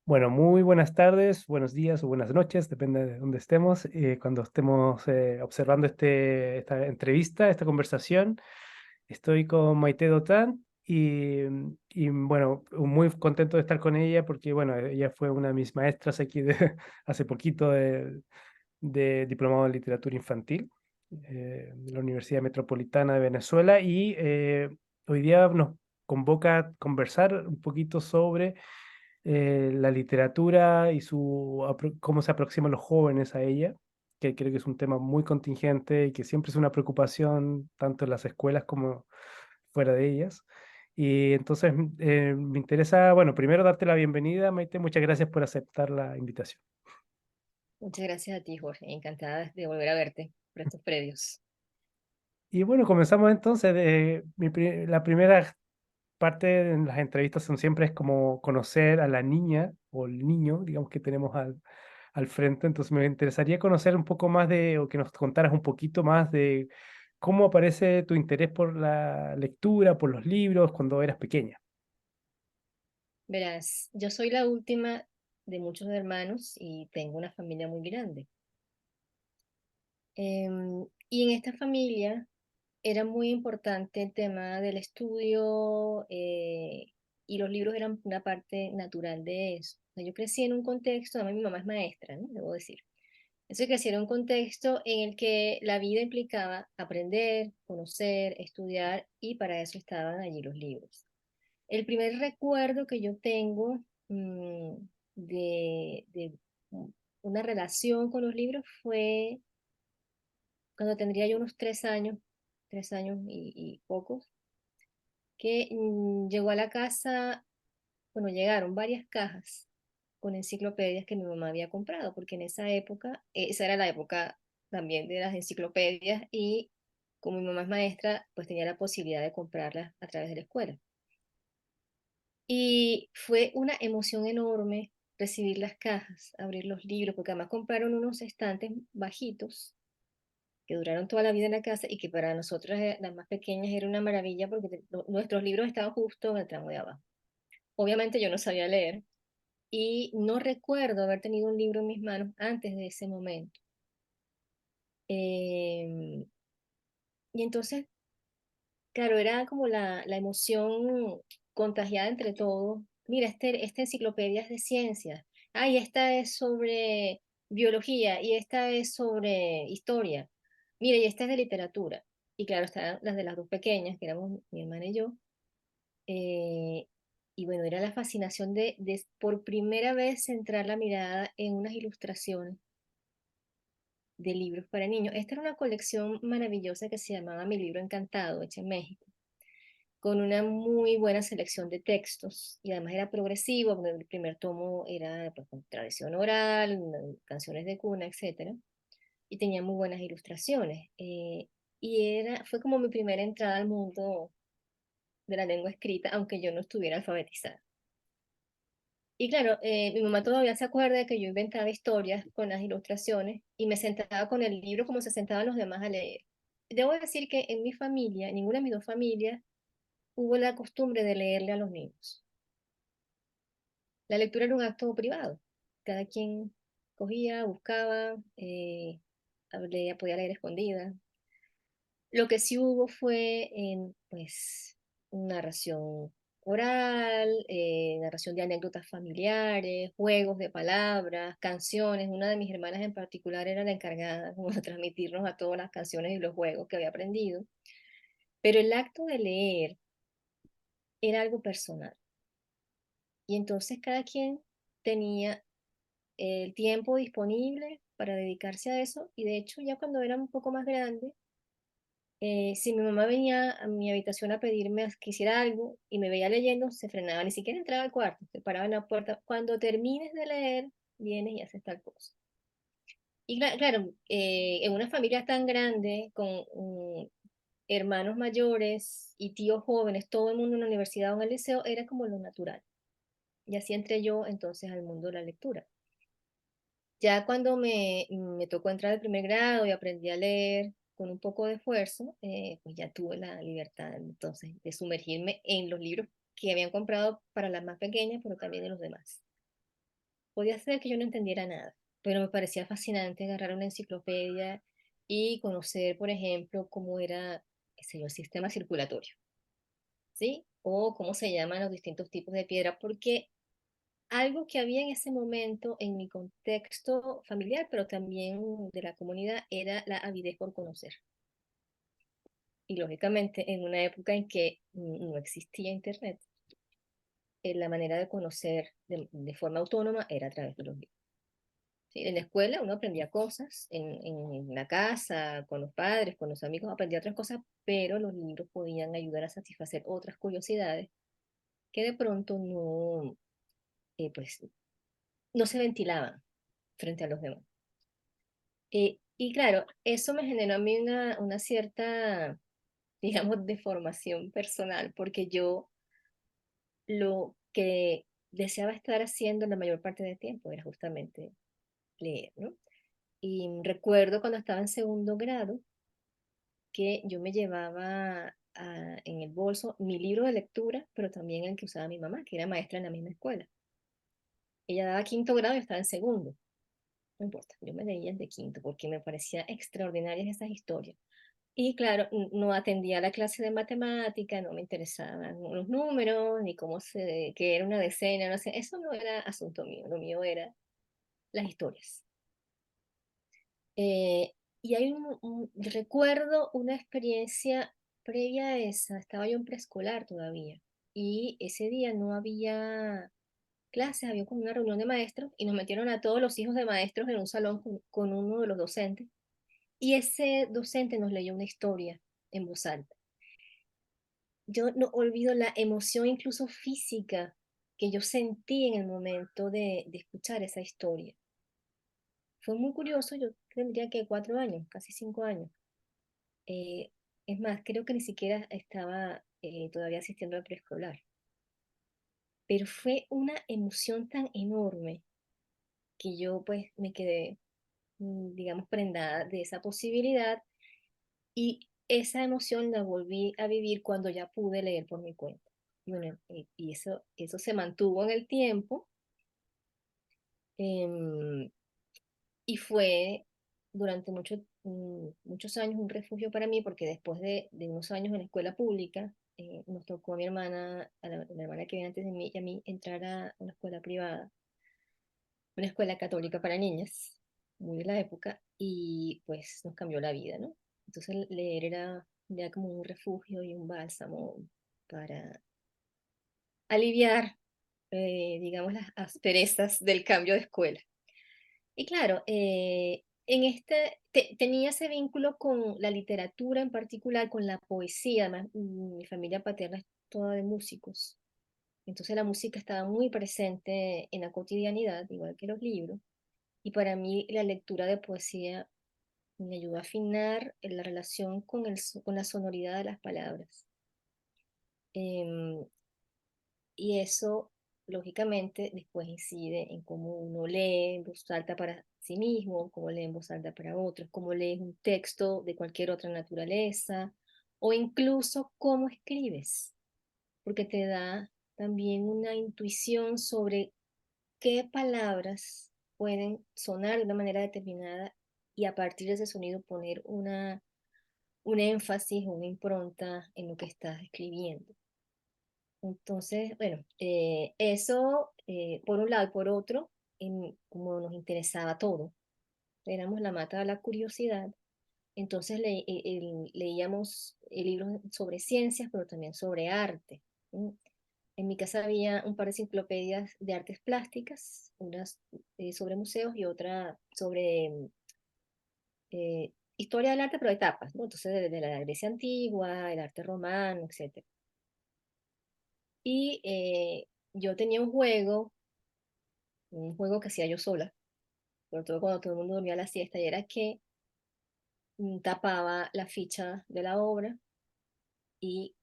Bueno, muy buenas tardes, buenos días o buenas noches, depende de dónde estemos. Cuando estemos observando esta entrevista, esta conversación, estoy con Maite Dotán y bueno, muy contento de estar con ella porque bueno, ella fue una de mis maestras aquí hace poquito de diplomado en literatura infantil de la Universidad Metropolitana de Venezuela y hoy día nos convoca a conversar un poquito sobre la literatura y cómo se aproximan los jóvenes a ella, que creo que es un tema muy contingente y que siempre es una preocupación tanto en las escuelas como fuera de ellas. Y entonces me interesa, bueno, primero darte la bienvenida, Maite, muchas gracias por aceptar la invitación. Muchas gracias a ti, Jorge. Encantada de volver a verte por estos predios. Y bueno, comenzamos entonces. La primera parte en las entrevistas son siempre es como conocer a la niña o el niño, digamos, que tenemos al frente. Entonces me interesaría conocer un poco más o que nos contaras un poquito más de cómo aparece tu interés por la lectura, por los libros, cuando eras pequeña. Verás, yo soy la última de muchos hermanos y tengo una familia muy grande. Y en esta familia era muy importante el tema del estudio y los libros eran una parte natural de eso. O sea, yo crecí en un contexto, además mi mamá es maestra, ¿no? Debo decir. Eso crecí en un contexto en el que la vida implicaba aprender, conocer, estudiar y para eso estaban allí los libros. El primer recuerdo que yo tengo mm, de una relación con los libros fue cuando tendría yo unos 3 años, 3 años y pocos, que llegó a la casa, bueno, llegaron varias cajas con enciclopedias que mi mamá había comprado, porque en esa época, esa era la época también de las enciclopedias y como mi mamá es maestra, pues tenía la posibilidad de comprarlas a través de la escuela. Y fue una emoción enorme recibir las cajas, abrir los libros, porque además compraron unos estantes bajitos que duraron toda la vida en la casa y que para nosotras, las más pequeñas, era una maravilla porque nuestros libros estaban justo en el tramo de abajo. Obviamente yo no sabía leer y no recuerdo haber tenido un libro en mis manos antes de ese momento. Em, y entonces, claro, era como la emoción contagiada entre todos. Mira, esta enciclopedia es de ciencias. Ay, esta es sobre biología y esta es sobre historia. Mira, y esta es de literatura. Y claro, están las de las dos pequeñas, que éramos mi hermana y yo. Eh, y bueno, era la fascinación de por primera vez centrar la mirada en unas ilustraciones de libros para niños. Esta era una colección maravillosa que se llamaba Mi Libro Encantado, hecha en México, con una muy buena selección de textos y además era progresivo, porque el primer tomo era pues, con tradición oral, canciones de cuna, etcétera, y tenía muy buenas ilustraciones. Fue como mi primera entrada al mundo de la lengua escrita, aunque yo no estuviera alfabetizada. Y claro, mi mamá todavía se acuerda de que yo inventaba historias con las ilustraciones y me sentaba con el libro como se sentaban los demás a leer. Debo decir que en mi familia, ninguna de mis dos familias, hubo la costumbre de leerle a los niños. La lectura era un acto privado. Cada quien cogía, buscaba, podía leer escondida. Lo que sí hubo fue, pues, narración oral, narración de anécdotas familiares, juegos de palabras, canciones. Una de mis hermanas en particular era la encargada como de transmitirnos a todas las canciones y los juegos que había aprendido. Pero el acto de leer era algo personal. Y entonces cada quien tenía el tiempo disponible para dedicarse a eso. Y de hecho, ya cuando era un poco más grande, si mi mamá venía a mi habitación a pedirme que hiciera algo y me veía leyendo, se frenaba, ni siquiera entraba al cuarto, se paraba en la puerta. Cuando termines de leer, vienes y haces tal cosa. Y claro, en una familia tan grande, con hermanos mayores y tíos jóvenes, todo el mundo en la universidad o en el liceo, era como lo natural. Y así entré yo entonces al mundo de la lectura. Ya cuando me tocó entrar al primer grado y aprendí a leer con un poco de esfuerzo, pues ya tuve la libertad entonces de sumergirme en los libros que habían comprado para las más pequeñas, pero también de los demás. Podía ser que yo no entendiera nada, pero me parecía fascinante agarrar una enciclopedia y conocer, por ejemplo, cómo era, qué sé yo, el sistema circulatorio, ¿sí? O cómo se llaman los distintos tipos de piedra, porque algo que había en ese momento en mi contexto familiar, pero también de la comunidad, era la avidez por conocer. Y lógicamente, en una época en que no existía internet, la manera de conocer de forma autónoma era a través de los libros. ¿Sí? En la escuela uno aprendía cosas, en la casa, con los padres, con los amigos, aprendía otras cosas, pero los libros podían ayudar a satisfacer otras curiosidades que de pronto no, pues, no se ventilaban frente a los demás. Y claro, eso me generó a mí una cierta, digamos, deformación personal, porque yo lo que deseaba estar haciendo la mayor parte del tiempo era justamente leer, ¿no? Y recuerdo cuando estaba en segundo grado que yo me llevaba en el bolso mi libro de lectura, pero también el que usaba mi mamá, que era maestra en la misma escuela. Ella daba quinto grado y estaba en segundo. No importa, yo me leía el de quinto porque me parecía extraordinarias esas historias. Y claro, no atendía la clase de matemática, no me interesaban los números, ni qué era una decena, no sé, eso no era asunto mío, lo mío era las historias. Eh, y hay recuerdo una experiencia previa a esa, estaba yo en preescolar todavía, y ese día no había clases, había como una reunión de maestros, y nos metieron a todos los hijos de maestros en un salón con uno de los docentes, y ese docente nos leyó una historia en voz alta. Yo no olvido la emoción incluso física que yo sentí en el momento de escuchar esa historia. Fue muy curioso, yo tendría que 4 años, casi 5 años. Eh, es más, creo que ni siquiera estaba todavía asistiendo al preescolar. Pero fue una emoción tan enorme que yo pues me quedé, digamos, prendada de esa posibilidad y esa emoción la volví a vivir cuando ya pude leer por mi cuenta. Y bueno, y eso se mantuvo en el tiempo. em, y fue durante muchos años un refugio para mí porque después de unos años en la escuela pública, nos tocó a mi hermana, a la hermana que viene antes de mí y a mí entrar a una escuela privada, una escuela católica para niñas, muy de la época, y pues nos cambió la vida, ¿no? Entonces leer era ya como un refugio y un bálsamo para aliviar, digamos, las asperezas del cambio de escuela. Y claro, tenía ese vínculo con la literatura en particular, con la poesía. Además, mi familia paterna es toda de músicos. Entonces la música estaba muy presente en la cotidianidad, igual que los libros. Y para mí la lectura de poesía me ayudó a afinar la relación con la sonoridad de las palabras. Em, Y eso, lógicamente, después incide en cómo uno lee en voz alta para sí mismo, cómo lee en voz alta para otros, cómo lees un texto de cualquier otra naturaleza, o incluso cómo escribes, porque te da también una intuición sobre qué palabras pueden sonar de una manera determinada y a partir de ese sonido poner un énfasis, una impronta en lo que estás escribiendo. Entonces, bueno, eso por un lado y por otro, como nos interesaba todo, éramos la mata de la curiosidad, entonces leíamos libros sobre ciencias, pero también sobre arte. ¿No? En mi casa había un par de enciclopedias de artes plásticas, unas sobre museos y otra sobre historia del arte, pero de etapas, ¿no? Entonces, de la Grecia antigua, el arte romano, etc. Y yo tenía un juego que hacía yo sola, sobre todo cuando todo el mundo dormía la siesta, y era que tapaba la ficha de la obra y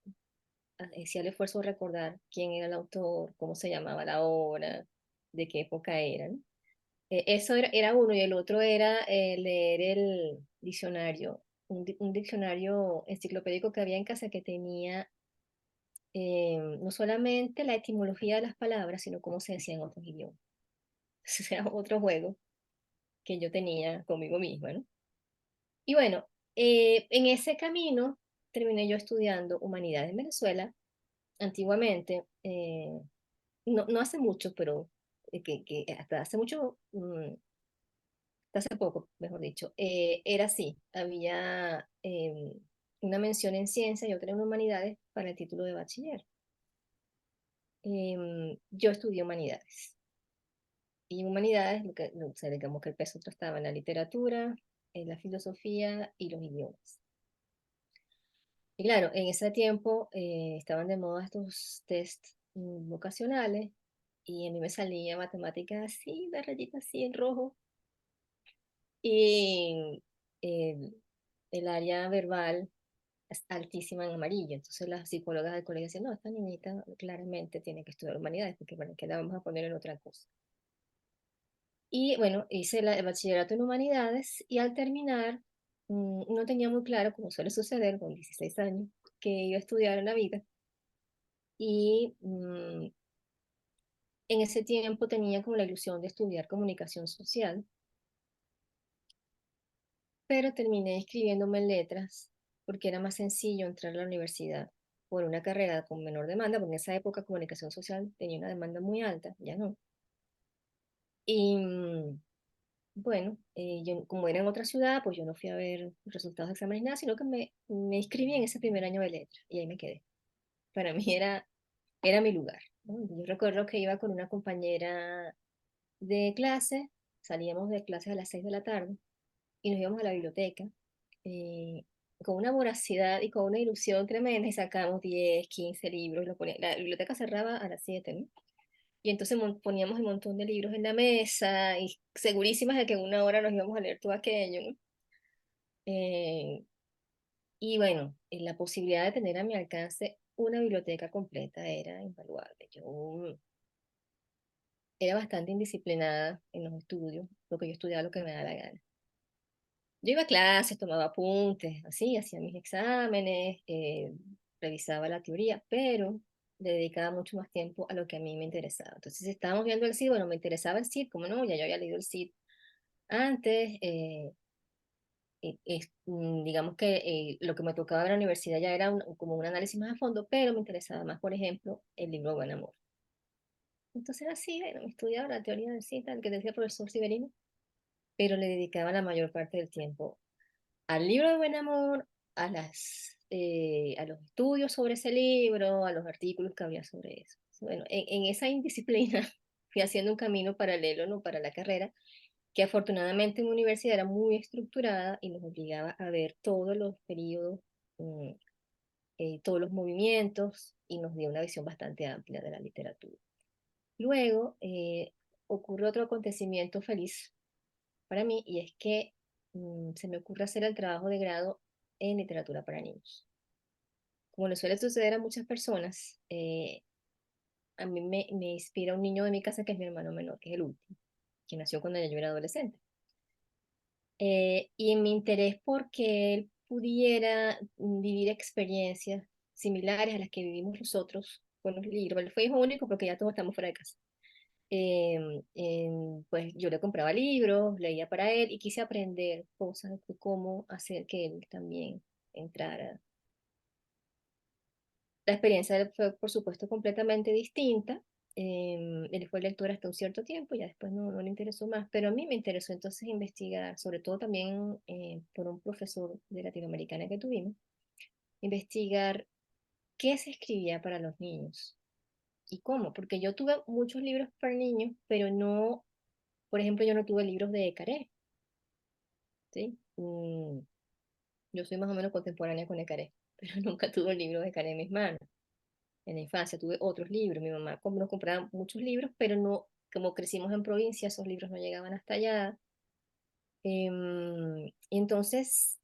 hacía el esfuerzo de recordar quién era el autor, cómo se llamaba la obra, de qué época era, ¿no? Eso era uno, y el otro era leer el diccionario, un diccionario enciclopédico que había en casa que tenía no solamente la etimología de las palabras, sino cómo se decía en otros idiomas. Ese era otro juego que yo tenía conmigo misma, ¿no? Y bueno, en ese camino terminé yo estudiando humanidades en Venezuela. Antiguamente, no hace mucho, pero que hasta hace mucho, hasta hace poco, mejor dicho, era así. Había una mención en ciencia y otra en humanidades para el título de bachiller. Yo estudié humanidades. Y en humanidades, o sea, digamos que el peso estaba en la literatura, en la filosofía y los idiomas. Y claro, en ese tiempo estaban de moda estos test vocacionales y a mí me salía matemáticas así, de rayitas así en rojo. Y el, el área verbal es altísima en amarillo. Entonces las psicólogas del colegio decían, no, esta niñita claramente tiene que estudiar humanidades, porque bueno, ¿qué la vamos a poner en otra cosa? Y bueno, hice el bachillerato en humanidades y al terminar no tenía muy claro, como suele suceder con 16 años, que iba a estudiar en la vida. Y en ese tiempo tenía como la ilusión de estudiar comunicación social, pero terminé inscribiéndome en letras porque era más sencillo entrar a la universidad por una carrera con menor demanda, porque en esa época comunicación social tenía una demanda muy alta, ya no. Y bueno, yo como era en otra ciudad, pues yo no fui a ver resultados de exámenes ni nada, sino que me inscribí en ese primer año de letras y ahí me quedé. Para mí era mi lugar, ¿no? Yo recuerdo que iba con una compañera de clase, salíamos de clase a las 6 de la tarde y nos íbamos a la biblioteca eh, con una voracidad y con una ilusión tremenda y sacamos 10 15 libros. La biblioteca cerraba a las 7, ¿no? Y entonces poníamos un montón de libros en la mesa y segurísimas de que en una hora nos íbamos a leer todo aquello, ¿no? Eh, y bueno, la posibilidad de tener a mi alcance una biblioteca completa era invaluable. Yo era bastante indisciplinada en los estudios, porque yo estudiaba lo que me daba la gana. Yo iba a clases, tomaba apuntes, así, hacía mis exámenes, revisaba la teoría, pero le dedicaba mucho más tiempo a lo que a mí me interesaba. Entonces, si estábamos viendo el CID, bueno, me interesaba el CID, como no, ya yo había leído el CID antes, digamos que lo que me tocaba en la universidad ya era como un análisis más a fondo, pero me interesaba más, por ejemplo, el libro Buen Amor. Entonces era así, bueno, me estudiaba la teoría del CID, el que decía el profesor Siberino, pero le dedicaba la mayor parte del tiempo al libro de Buen Amor, a los estudios sobre ese libro, a los artículos que había sobre eso. Bueno, en esa indisciplina fui haciendo un camino paralelo, ¿no? Para la carrera, que afortunadamente en mi universidad era muy estructurada y nos obligaba a ver todos los periodos, mm, todos los movimientos y nos dio una visión bastante amplia de la literatura. Luego ocurre otro acontecimiento feliz para mí y es que se me ocurre hacer el trabajo de grado en literatura para niños. Como le suele suceder a muchas personas, a mí me inspira un niño de mi casa que es mi hermano menor, que es el último, que nació cuando yo era adolescente. Y en mi interés porque él pudiera vivir experiencias similares a las que vivimos nosotros con los libros. Él fue hijo único porque ya todos estamos fuera de casa. Pues yo le compraba libros, leía para él y quise aprender cosas de cómo hacer que él también entrara. La experiencia de él fue, por supuesto, completamente distinta. Él fue lector hasta un cierto tiempo, ya después no le interesó más, pero a mí me interesó entonces investigar, sobre todo también por un profesor de Latinoamericana que tuvimos, investigar qué se escribía para los niños y cómo, porque yo tuve muchos libros para niños, pero no, por ejemplo, yo no tuve libros de Caré, ¿sí? Yo soy más o menos contemporánea con Caré, pero nunca tuve un libro de Caré en mis manos. En la infancia tuve otros libros, mi mamá nos compraba muchos libros, pero no, como crecimos en provincia, esos libros no llegaban hasta allá. Y entonces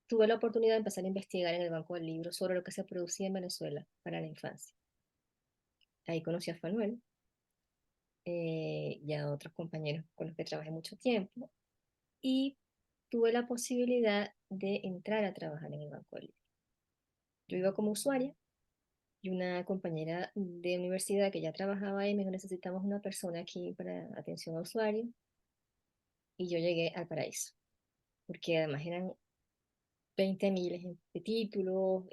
tuve la oportunidad de empezar a investigar en el Banco del Libro sobre lo que se producía en Venezuela para la infancia. Ahí conocí a Fanuel y a otros compañeros con los que trabajé mucho tiempo y tuve la posibilidad de entrar a trabajar en el Banco del Libro. Yo iba como usuaria y una compañera de universidad que ya trabajaba ahí me dijo, necesitamos una persona aquí para atención a usuario, y yo llegué al paraíso, porque además eran 20.000 de títulos,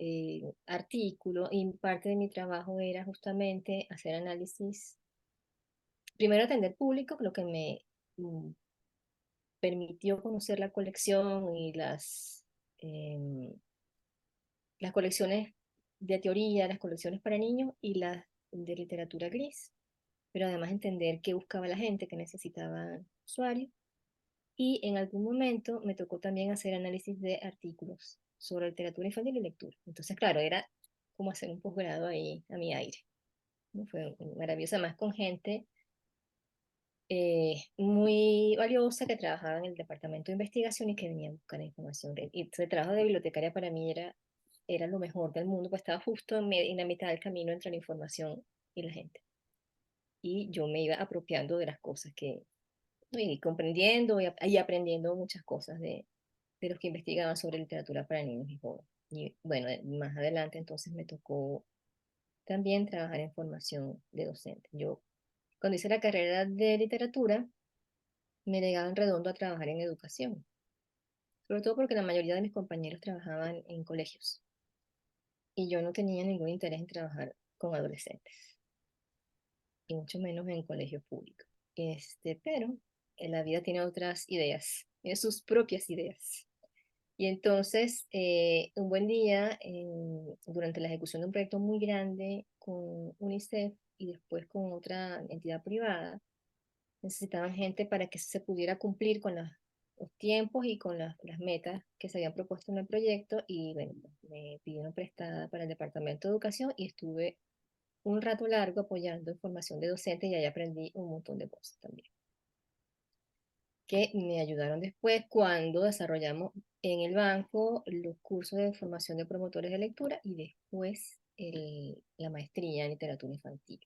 artículos, y parte de mi trabajo era justamente hacer análisis, primero atender público, lo que me mm, permitió conocer la colección y em, las colecciones de teoría, las colecciones para niños y las de literatura gris, pero además entender qué buscaba la gente, qué necesitaba usuario. Y en algún momento me tocó también hacer análisis de artículos sobre literatura infantil y lectura. Entonces, claro, era como hacer un posgrado ahí a mi aire, ¿no? Fue maravilloso, además con gente muy valiosa que trabajaba en el departamento de investigación y que venía a buscar información. Y ese trabajo de bibliotecaria para mí era lo mejor del mundo, pues estaba justo en la mitad del camino entre la información y la gente. Y yo me iba apropiando de las cosas ¿no? Y comprendiendo y aprendiendo muchas cosas de los que investigaban sobre literatura para niños y jóvenes. Y bueno, más adelante entonces me tocó también trabajar en formación de docente. Yo, cuando hice la carrera de literatura, me negaban redondo a trabajar en educación, sobre todo porque la mayoría de mis compañeros trabajaban en colegios y yo no tenía ningún interés en trabajar con adolescentes, y mucho menos en colegios públicos. Pero la vida tiene otras ideas, tiene sus propias ideas. Y entonces, un buen día, durante la ejecución de un proyecto muy grande con UNICEF y después con otra entidad privada, necesitaban gente para que se pudiera cumplir con los tiempos y con las metas que se habían propuesto en el proyecto. Y bueno, me pidieron prestada para el Departamento de Educación y estuve un rato largo apoyando en formación de docentes y ahí aprendí un montón de cosas también, que me ayudaron después cuando desarrollamos en el banco los cursos de formación de promotores de lectura y después la maestría en literatura infantil.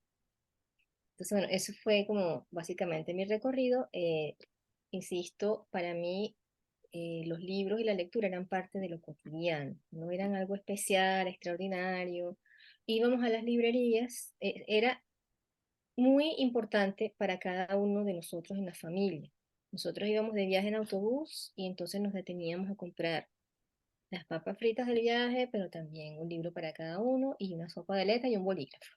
Entonces, bueno, eso fue como básicamente mi recorrido. Insisto, para mí los libros y la lectura eran parte de lo cotidiano, no eran algo especial, extraordinario. Íbamos a las librerías, era muy importante para cada uno de nosotros en la familia. Nosotros íbamos de viaje en autobús y entonces nos deteníamos a comprar las papas fritas del viaje, pero también un libro para cada uno y una sopa de letra y un bolígrafo.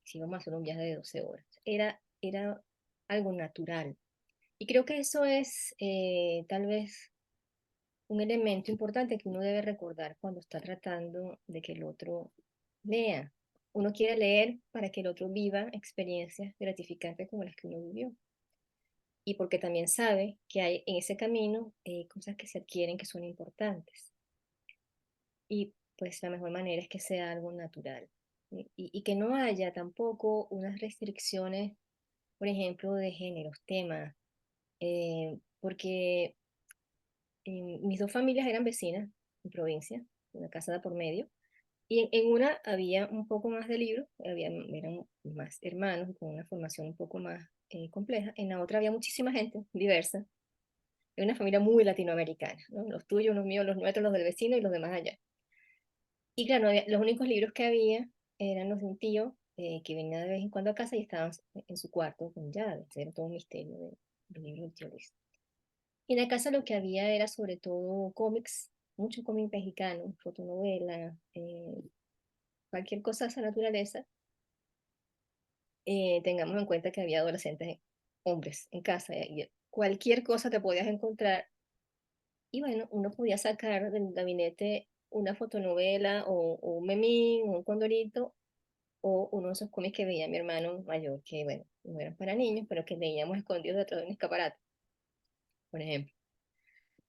Si íbamos a hacer un viaje de 12 horas. Era algo natural. Y creo que eso es tal vez un elemento importante que uno debe recordar cuando está tratando de que el otro lea. Uno quiere leer para que el otro viva experiencias gratificantes como las que uno vivió. Y porque también sabe que hay en ese camino cosas que se adquieren que son importantes. Y pues la mejor manera es que sea algo natural. Y que no haya tampoco unas restricciones, por ejemplo, de géneros, temas, porque mis dos familias eran vecinas en provincia, una casa de por medio, y en una había un poco más de libros, eran más hermanos con una formación un poco más compleja, en la otra había muchísima gente diversa, era una familia muy latinoamericana, ¿no? Los tuyos, los míos, los nuestros, los del vecino y los demás allá. Y claro, los únicos libros que había eran los de un tío que venía de vez en cuando a casa y estaban en su cuarto con llaves, era todo un misterio de los libros del tío Luis. Y en la casa lo que había era sobre todo cómics, mucho cómic mexicano, fotonovela, cualquier cosa de esa naturaleza. Tengamos en cuenta que había adolescentes hombres en casa y cualquier cosa te podías encontrar. Y bueno, uno podía sacar del gabinete una fotonovela o un memín o un condorito o uno de esos cómics que veía mi hermano mayor, que bueno, no eran para niños, pero que veíamos escondidos detrás de un escaparate, por ejemplo.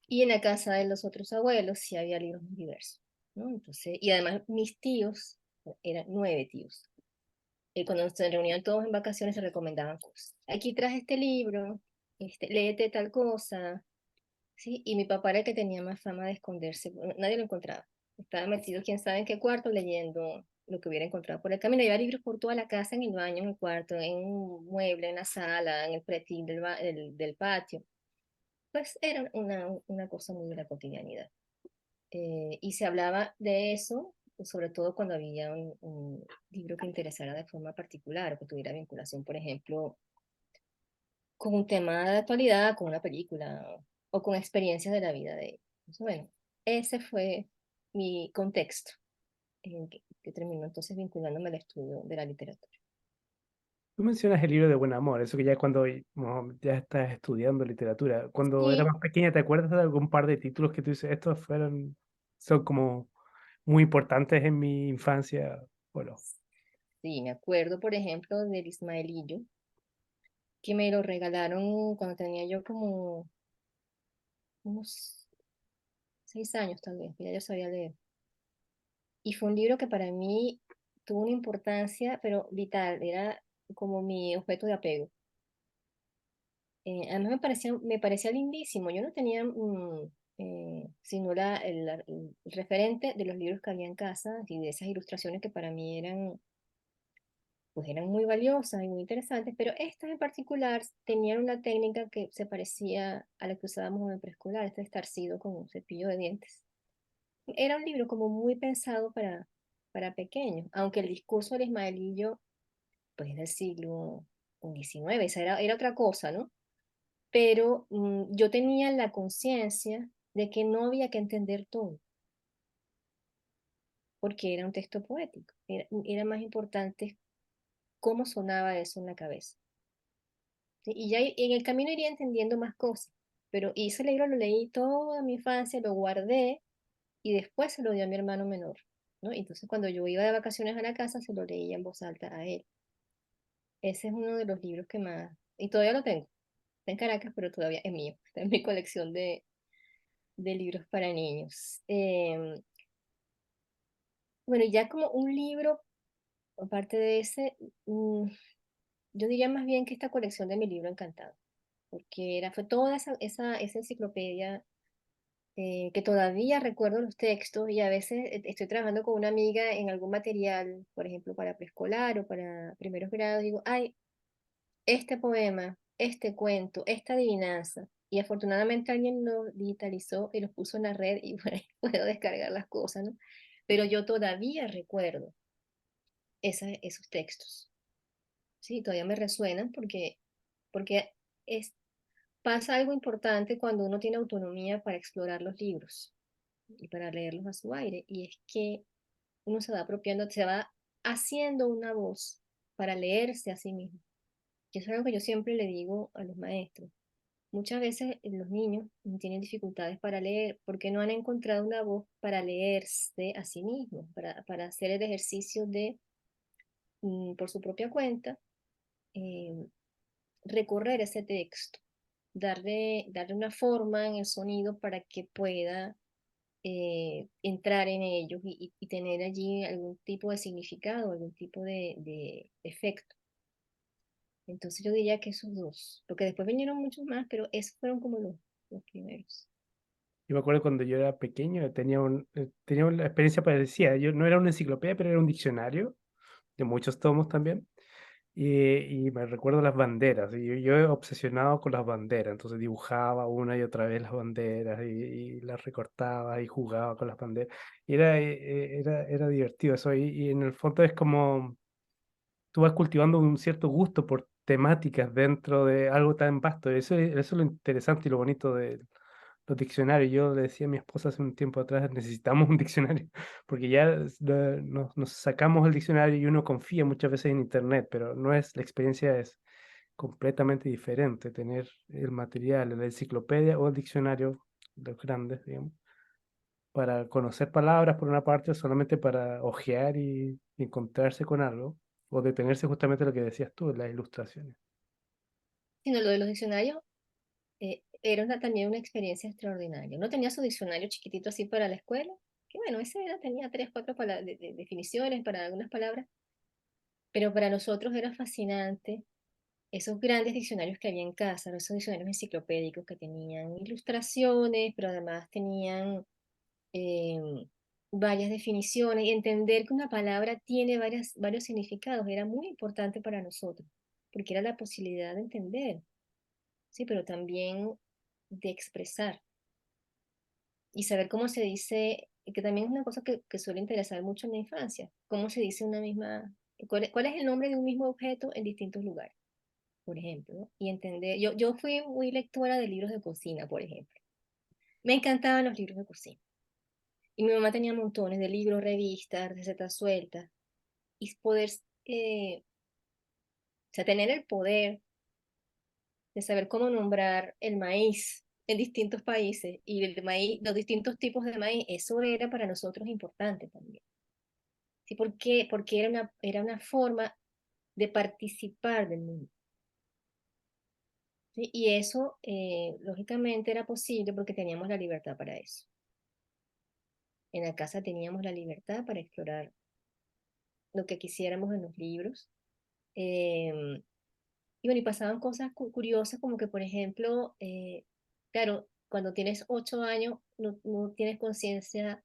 Y en la casa de los otros abuelos sí había libros muy diversos, ¿no? Entonces, y además mis tíos, eran 9 tíos, y cuando se reunían todos en vacaciones se recomendaban cosas. Aquí traje este libro, léete tal cosa, ¿sí? Y mi papá era el que tenía más fama de esconderse, nadie lo encontraba. Estaba metido quién sabe en qué cuarto leyendo lo que hubiera encontrado por el camino. Había libros por toda la casa, en el baño, en el cuarto, en un mueble, en la sala, en el pretil del patio. Pues era una cosa muy de la cotidianidad. Y se hablaba de eso sobre todo cuando había un libro que interesara de forma particular o que tuviera vinculación, por ejemplo, con un tema de actualidad, con una película o con experiencias de la vida de ellos. Entonces, bueno, ese fue mi contexto en que terminó entonces vinculándome al estudio de la literatura. Tú mencionas el libro de Buen Amor, eso que ya cuando no, ya estás estudiando literatura. Cuando era Sí, más pequeña, ¿te acuerdas de algún par de títulos que tú dices, son como muy importantes en mi infancia? Bueno, sí, me acuerdo, por ejemplo, del Ismaelillo, que me lo regalaron cuando tenía yo como unos 6 años tal vez, que ya yo sabía leer. Y fue un libro que para mí tuvo una importancia, pero vital, era como mi objeto de apego. Además me parecía lindísimo. Yo no tenía sino el referente de los libros que había en casa y de esas ilustraciones que para mí eran, pues eran muy valiosas y muy interesantes, pero estas en particular tenían una técnica que se parecía a la que usábamos en el preescolar, este estarcido con un cepillo de dientes. Era un libro como muy pensado para pequeños, aunque el discurso del Ismaelillo, pues es del siglo XIX, esa era otra cosa, ¿no? Pero yo tenía la conciencia de que no había que entender todo, porque era un texto poético. Era más importante cómo sonaba eso en la cabeza. ¿Sí? Y ya en el camino iría entendiendo más cosas. Pero ese libro lo leí toda mi infancia, lo guardé y después se lo di a mi hermano menor, ¿no? Entonces cuando yo iba de vacaciones a la casa, se lo leía en voz alta a él. Ese es uno de los libros que más, y todavía lo tengo. Está en Caracas, pero todavía es mío. Está en mi colección de libros para niños. Bueno, ya como un libro, aparte de ese, yo diría más bien que esta colección de mi libro encantado, porque fue toda esa enciclopedia que todavía recuerdo los textos y a veces estoy trabajando con una amiga en algún material, por ejemplo, para preescolar o para primeros grados, digo, ay, este poema, este cuento, esta adivinanza. Y afortunadamente alguien lo digitalizó y lo puso en la red y bueno, puedo descargar las cosas, ¿no? Pero yo todavía recuerdo esos textos, ¿sí? Todavía me resuenan porque pasa algo importante cuando uno tiene autonomía para explorar los libros y para leerlos a su aire, y es que uno se va apropiando, se va haciendo una voz para leerse a sí mismo. Y eso es algo que yo siempre le digo a los maestros. Muchas veces los niños tienen dificultades para leer porque no han encontrado una voz para leerse a sí mismos, para hacer el ejercicio de, por su propia cuenta, eh, recorrer ese texto, darle una forma en el sonido para que pueda entrar en ellos y tener allí algún tipo de significado, algún tipo de efecto. Entonces yo diría que esos dos, porque después vinieron muchos más, pero esos fueron como los primeros. yo me acuerdo cuando yo era pequeño, tenía una experiencia parecida. Yo no era una enciclopedia, pero era un diccionario de muchos tomos también. Y me recuerdo las banderas, y yo obsesionado con las banderas, entonces dibujaba una y otra vez las banderas y las recortaba y jugaba con las banderas. Y era divertido eso, y en el fondo es como tú vas cultivando un cierto gusto por temáticas dentro de algo tan vasto. Eso es lo interesante y lo bonito de los diccionarios. Yo le decía a mi esposa hace un tiempo atrás, necesitamos un diccionario, porque ya nos sacamos el diccionario y uno confía muchas veces en internet, pero no es, la experiencia es completamente diferente tener el material, la enciclopedia o el diccionario, los grandes, digamos, para conocer palabras por una parte, o solamente para hojear y encontrarse con algo, o detenerse justamente en lo que decías tú, en las ilustraciones. Sino lo de los diccionarios era también una experiencia extraordinaria. No tenía su diccionario chiquitito así para la escuela, que bueno, tenía tres, cuatro definiciones para algunas palabras, pero para nosotros era fascinante esos grandes diccionarios que había en casa, ¿no? Esos diccionarios enciclopédicos que tenían ilustraciones, pero además tenían eh, varias definiciones y entender que una palabra tiene varios significados era muy importante para nosotros, porque era la posibilidad de entender, sí, pero también de expresar y saber cómo se dice y que también es una cosa que suele interesar mucho en la infancia, cómo se dice una misma, cuál es el nombre de un mismo objeto en distintos lugares, por ejemplo, ¿no? Y entender, yo fui muy lectora de libros de cocina, por ejemplo. Me encantaban los libros de cocina. Y mi mamá tenía montones de libros, revistas, recetas sueltas, y poder, o sea, tener el poder de saber cómo nombrar el maíz en distintos países y el maíz, los distintos tipos de maíz, eso era para nosotros importante también. ¿Sí? Porque era una forma de participar del mundo. ¿Sí? Y eso, lógicamente, era posible porque teníamos la libertad para eso. En la casa teníamos la libertad para explorar lo que quisiéramos en los libros. Em, y bueno, y pasaban cosas curiosas como que, por ejemplo, claro, cuando tienes 8 años, no tienes conciencia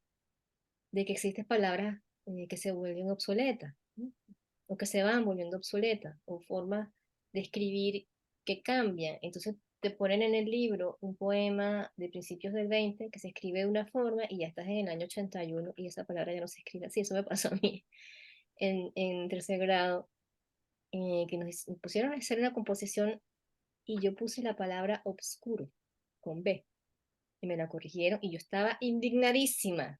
de que existen palabras que se vuelven obsoletas, ¿no? O que se van volviendo obsoletas, o formas de escribir que cambian. Entonces te ponen en el libro un poema de principios del 20 que se escribe de una forma y ya estás en el año 81 y esa palabra ya no se escribe así. Eso me pasó a mí en tercer grado, que nos pusieron a hacer una composición y yo puse la palabra obscuro con B y me la corrigieron y yo estaba indignadísima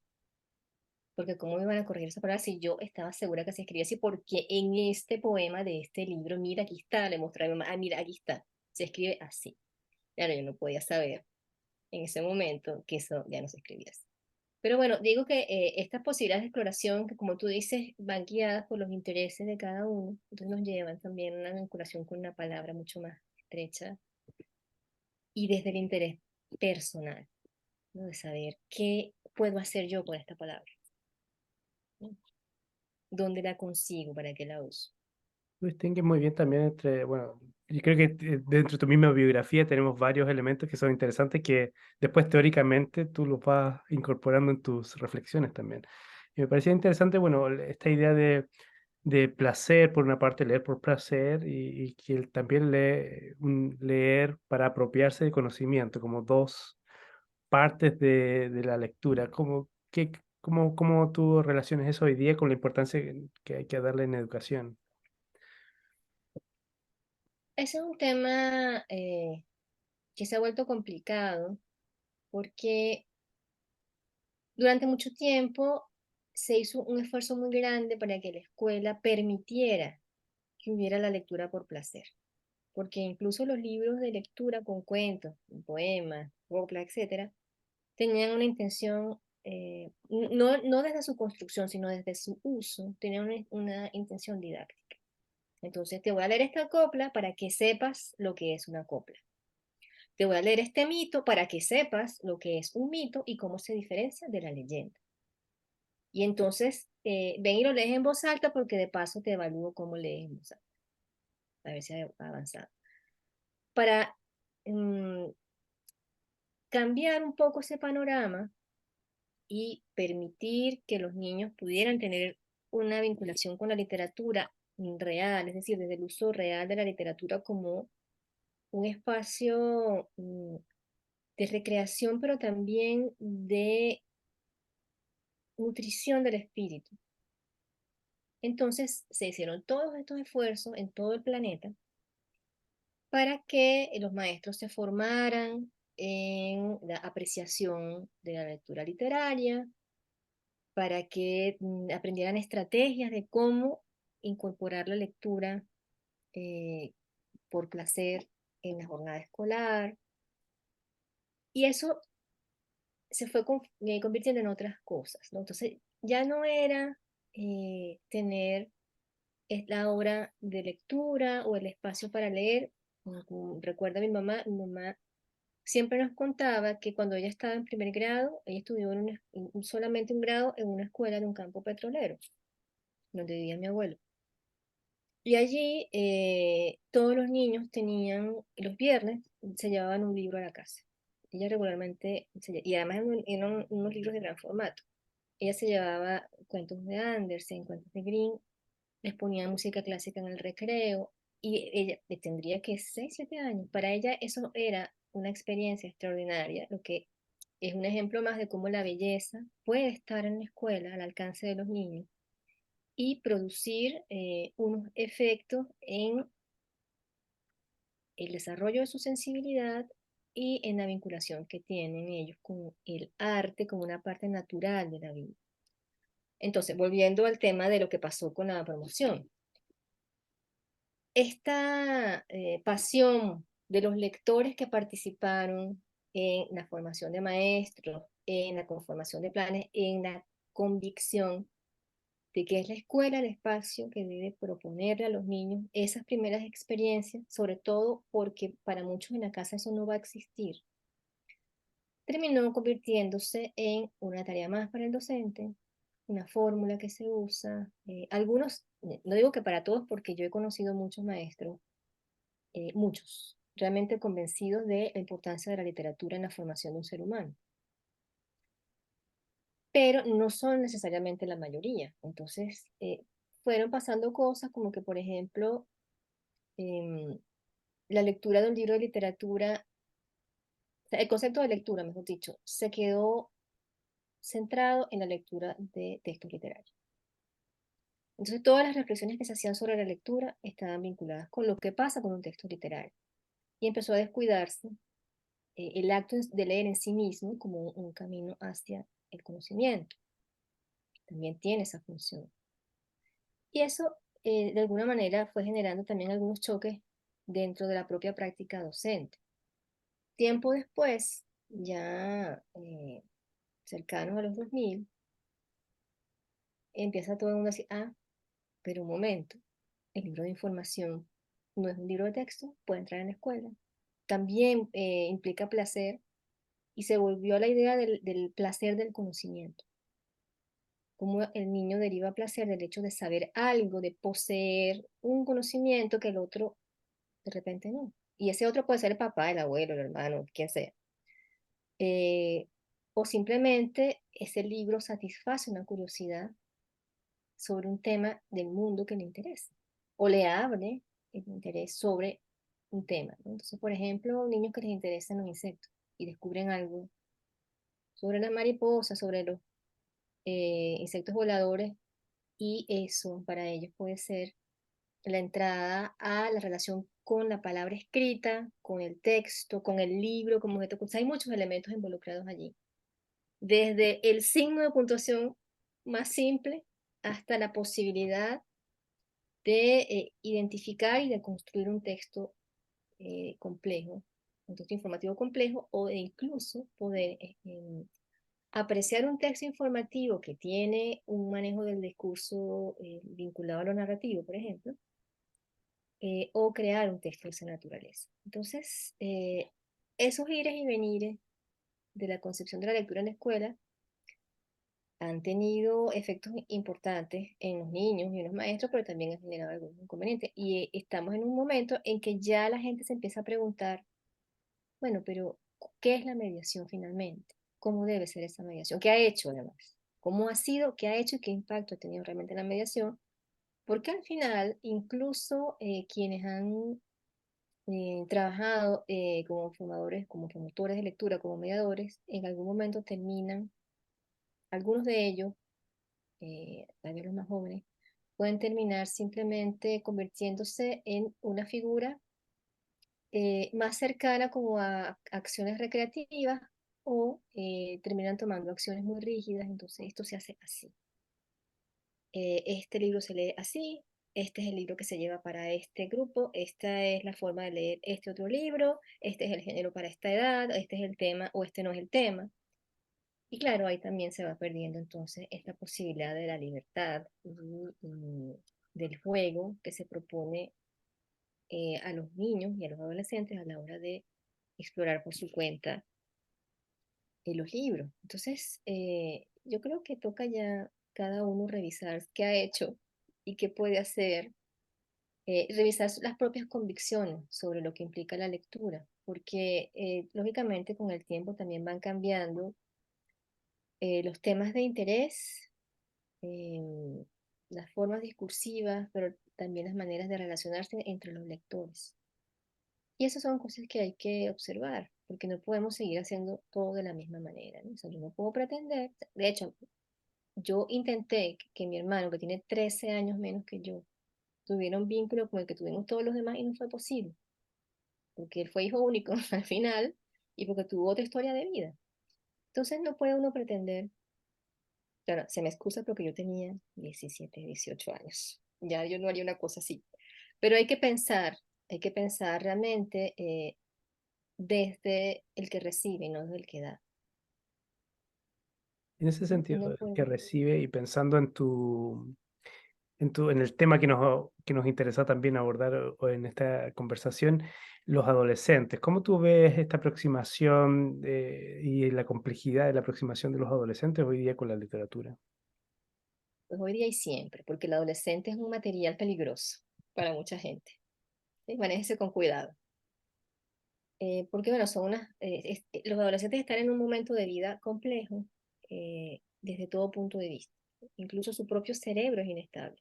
porque cómo me iban a corregir esa palabra si yo estaba segura que se escribía así, porque en este poema de este libro, mira, aquí está, le mostré a mi mamá, ah, mira, aquí está, se escribe así. Claro, yo no podía saber en ese momento que eso ya no se escribía así. Pero bueno, digo que estas posibilidades de exploración, que como tú dices, van guiadas por los intereses de cada uno, entonces nos llevan también a una vinculación con una palabra mucho más estrecha y desde el interés personal, ¿no? De saber qué puedo hacer yo con esta palabra, ¿no? ¿Dónde la consigo? ¿Para qué la uso? Tú distingues muy bien también entre, bueno, yo creo que dentro de tu misma biografía tenemos varios elementos que son interesantes que después teóricamente tú los vas incorporando en tus reflexiones también. Y me parecía interesante, bueno, esta idea de placer, por una parte, leer por placer y que él también lee, leer para apropiarse de conocimiento, como dos partes de la lectura. ¿Cómo tú relacionas eso hoy día con la importancia que hay que darle en educación? Ese es un tema que se ha vuelto complicado porque durante mucho tiempo se hizo un esfuerzo muy grande para que la escuela permitiera que hubiera la lectura por placer, porque incluso los libros de lectura con cuentos, poemas, coplas, etcétera, tenían una intención, no desde su construcción, sino desde su uso, tenían una intención didáctica. Entonces te voy a leer esta copla para que sepas lo que es una copla. Te voy a leer este mito para que sepas lo que es un mito y cómo se diferencia de la leyenda. Y entonces ven y lo lees en voz alta porque de paso te evalúo cómo lees en voz alta, a ver si ha avanzado. Para mm, cambiar un poco ese panorama y permitir que los niños pudieran tener una vinculación con la literatura real, es decir, desde el uso real de la literatura como un espacio de recreación, pero también de nutrición del espíritu. Entonces se hicieron todos estos esfuerzos en todo el planeta para que los maestros se formaran en la apreciación de la lectura literaria, para que aprendieran estrategias de cómo incorporar la lectura eh, por placer en la jornada escolar. Y eso se fue convirtiendo en otras cosas, ¿no? Entonces ya no era tener es la hora de lectura o el espacio para leer. Recuerda mi mamá siempre nos contaba que cuando ella estaba en primer grado, ella estudió solamente un grado en una escuela de un campo petrolero, donde vivía mi abuelo. Y allí todos los niños tenían, los viernes se llevaban un libro a la casa. Ella regularmente, y además eran unos libros de gran formato. Ella se llevaba cuentos de Andersen, cuentos de Grimm, les ponía música clásica en el recreo y ella tendría que 6, 7 años. Para ella eso era una experiencia extraordinaria, lo que es un ejemplo más de cómo la belleza puede estar en la escuela al alcance de los niños y producir unos efectos en el desarrollo de su sensibilidad y en la vinculación que tienen ellos con el arte como una parte natural de la vida. Entonces, volviendo al tema de lo que pasó con la promoción, esta pasión de los lectores que participaron en la formación de maestros, en la conformación de planes, en la convicción de que es la escuela el espacio que debe proponerle a los niños esas primeras experiencias, sobre todo porque para muchos en la casa eso no va a existir, terminó convirtiéndose en una tarea más para el docente, una fórmula que se usa. Algunos, no digo que para todos, porque yo he conocido muchos maestros, muchos, realmente convencidos de la importancia de la literatura en la formación de un ser humano, pero no son necesariamente la mayoría. Entonces, fueron pasando cosas como que, por ejemplo, em, la lectura de un libro de literatura, o sea, el concepto de lectura, mejor dicho, se quedó centrado en la lectura de textos literarios. Entonces, todas las reflexiones que se hacían sobre la lectura estaban vinculadas con lo que pasa con un texto literario. Y empezó a descuidarse el acto de leer en sí mismo como un camino hacia el conocimiento. También tiene esa función. Y eso, de alguna manera, fue generando también algunos choques dentro de la propia práctica docente. Tiempo después, ya cercanos a los 2000, empieza todo el mundo a decir, ah, pero un momento, el libro de información no es un libro de texto, puede entrar en la escuela. También implica placer y se volvió a la idea del placer del conocimiento. Como el niño deriva placer del hecho de saber algo, de poseer un conocimiento que el otro de repente no. Y ese otro puede ser el papá, el abuelo, el hermano, quien sea. Eh, o simplemente ese libro satisface una curiosidad sobre un tema del mundo que le interesa. O le abre el interés sobre un tema, ¿no? Entonces, por ejemplo, niños que les interesan los insectos y descubren algo sobre las mariposas, sobre los insectos voladores, y eso para ellos puede ser la entrada a la relación con la palabra escrita, con el texto, con el libro como objeto. O sea, hay muchos elementos involucrados allí. Desde el signo de puntuación más simple hasta la posibilidad de identificar y de construir un texto complejo, un texto informativo complejo, o de incluso poder apreciar un texto informativo que tiene un manejo del discurso vinculado a lo narrativo, por ejemplo, o crear un texto de esa naturaleza. Entonces, esos ires y venires de la concepción de la lectura en la escuela han tenido efectos importantes en los niños y en los maestros, pero también han generado algunos inconvenientes. Y estamos en un momento en que ya la gente se empieza a preguntar, bueno, pero ¿qué es la mediación finalmente? ¿Cómo debe ser esa mediación? ¿Qué ha hecho además? ¿Cómo ha sido? ¿Qué ha hecho y qué impacto ha tenido realmente la mediación? Porque al final, incluso quienes han trabajado como formadores, como promotores de lectura, como mediadores, en algún momento terminan, algunos de ellos, tal vez los más jóvenes, pueden terminar simplemente convirtiéndose en una figura más cercana como a acciones recreativas o terminan tomando acciones muy rígidas, entonces esto se hace así. Este libro se lee así, este es el libro que se lleva para este grupo, esta es la forma de leer este otro libro, este es el género para esta edad, este es el tema o este no es el tema. Y claro, ahí también se va perdiendo entonces esta posibilidad de la libertad y del juego que se propone a los niños y a los adolescentes a la hora de explorar por su cuenta los libros. Entonces, yo creo que toca ya cada uno revisar qué ha hecho y qué puede hacer, revisar las propias convicciones sobre lo que implica la lectura, porque lógicamente con el tiempo también van cambiando los temas de interés, eh, las formas discursivas, pero también las maneras de relacionarse entre los lectores. Y esas son cosas que hay que observar, porque no podemos seguir haciendo todo de la misma manera, ¿no? O sea, yo no puedo pretender, de hecho, yo intenté que mi hermano, que tiene 13 años menos que yo, tuviera un vínculo con el que tuvimos todos los demás y no fue posible, porque él fue hijo único al final y porque tuvo otra historia de vida. Entonces no puede uno pretender, claro, se me excusa porque yo tenía 17, 18 años, ya yo no haría una cosa así, pero hay que pensar realmente desde el que recibe y no desde el que da. En ese ¿Sí? sentido, No el puede. que recibe y pensando en el tema que nos interesa también abordar en esta conversación, los adolescentes. ¿Cómo tú ves esta aproximación y la complejidad de la aproximación de los adolescentes hoy día con la literatura? Pues hoy día y siempre, porque el adolescente es un material peligroso para mucha gente. ¿Sí? Manéjese con cuidado. Porque, bueno, los adolescentes están en un momento de vida complejo desde todo punto de vista. Incluso su propio cerebro es inestable.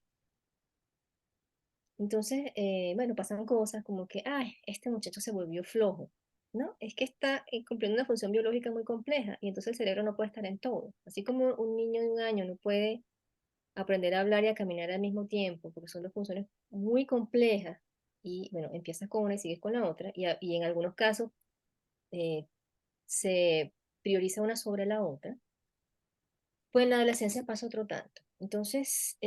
Entonces, bueno, pasan cosas como que, ay, este muchacho se volvió flojo, ¿no? Es que está cumpliendo una función biológica muy compleja y entonces el cerebro no puede estar en todo. Así como un niño de 1 año no puede aprender a hablar y a caminar al mismo tiempo, porque son dos funciones muy complejas y, bueno, empiezas con una y sigues con la otra y en algunos casos eh, se prioriza una sobre la otra, pues en la adolescencia pasa otro tanto. Entonces,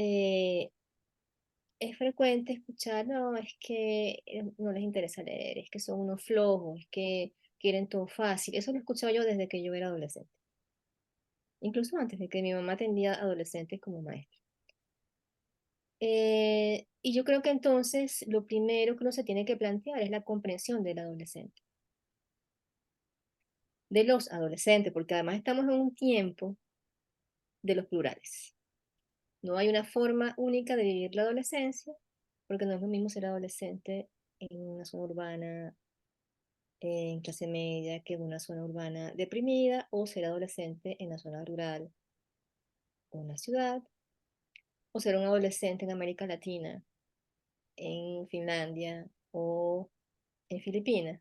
es frecuente escuchar, no, es que no les interesa leer, es que son unos flojos, es que quieren todo fácil. Eso lo he escuchado yo desde que yo era adolescente, incluso antes de que mi mamá atendía adolescentes como maestra. Y yo creo que entonces lo primero que uno se tiene que plantear es la comprensión del adolescente, de los adolescentes, porque además estamos en un tiempo de los plurales. No hay una forma única de vivir la adolescencia, porque no es lo mismo ser adolescente en una zona urbana, en clase media, que en una zona urbana deprimida, o ser adolescente en la zona rural o en la ciudad, o ser un adolescente en América Latina, en Finlandia o en Filipinas.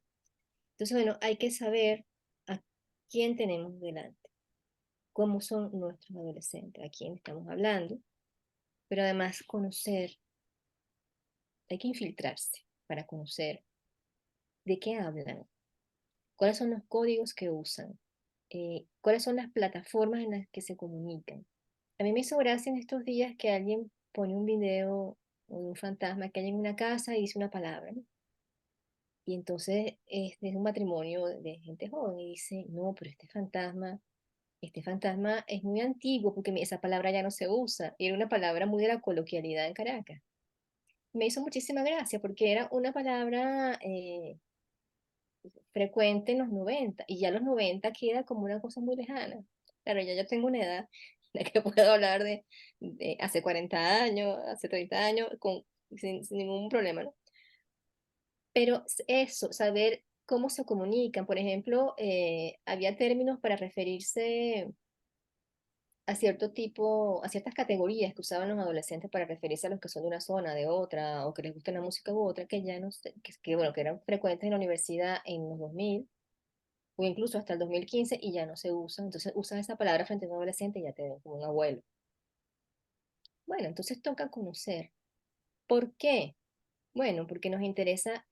Entonces, bueno, hay que saber a quién tenemos delante, cómo son nuestros adolescentes, a quién estamos hablando, pero además conocer, hay que infiltrarse para conocer de qué hablan, cuáles son los códigos que usan, cuáles son las plataformas en las que se comunican. A mí me hizo gracia en estos días que alguien pone un video de un fantasma que hay en una casa y dice una palabra, ¿no? Y entonces es un matrimonio de gente joven y dice, no, pero este fantasma es muy antiguo porque esa palabra ya no se usa. Y era una palabra muy de la coloquialidad en Caracas. Me hizo muchísima gracia porque era una palabra frecuente en los 90 y ya los 90 queda como una cosa muy lejana. Claro, ya yo tengo una edad en la que puedo hablar de hace 40 años, hace 30 años, sin ningún problema, ¿no? Pero eso, saber cómo se comunican, por ejemplo, había términos para referirse a cierto tipo, a ciertas categorías que usaban los adolescentes para referirse a los que son de una zona, de otra, o que les gusta una música u otra, que ya no sé, bueno, que eran frecuentes en la universidad en los 2000 o incluso hasta el 2015 y ya no se usan. Entonces usas esa palabra frente a un adolescente y ya te ven como un abuelo. Bueno, entonces toca conocer. ¿Por qué? Bueno, porque nos interesa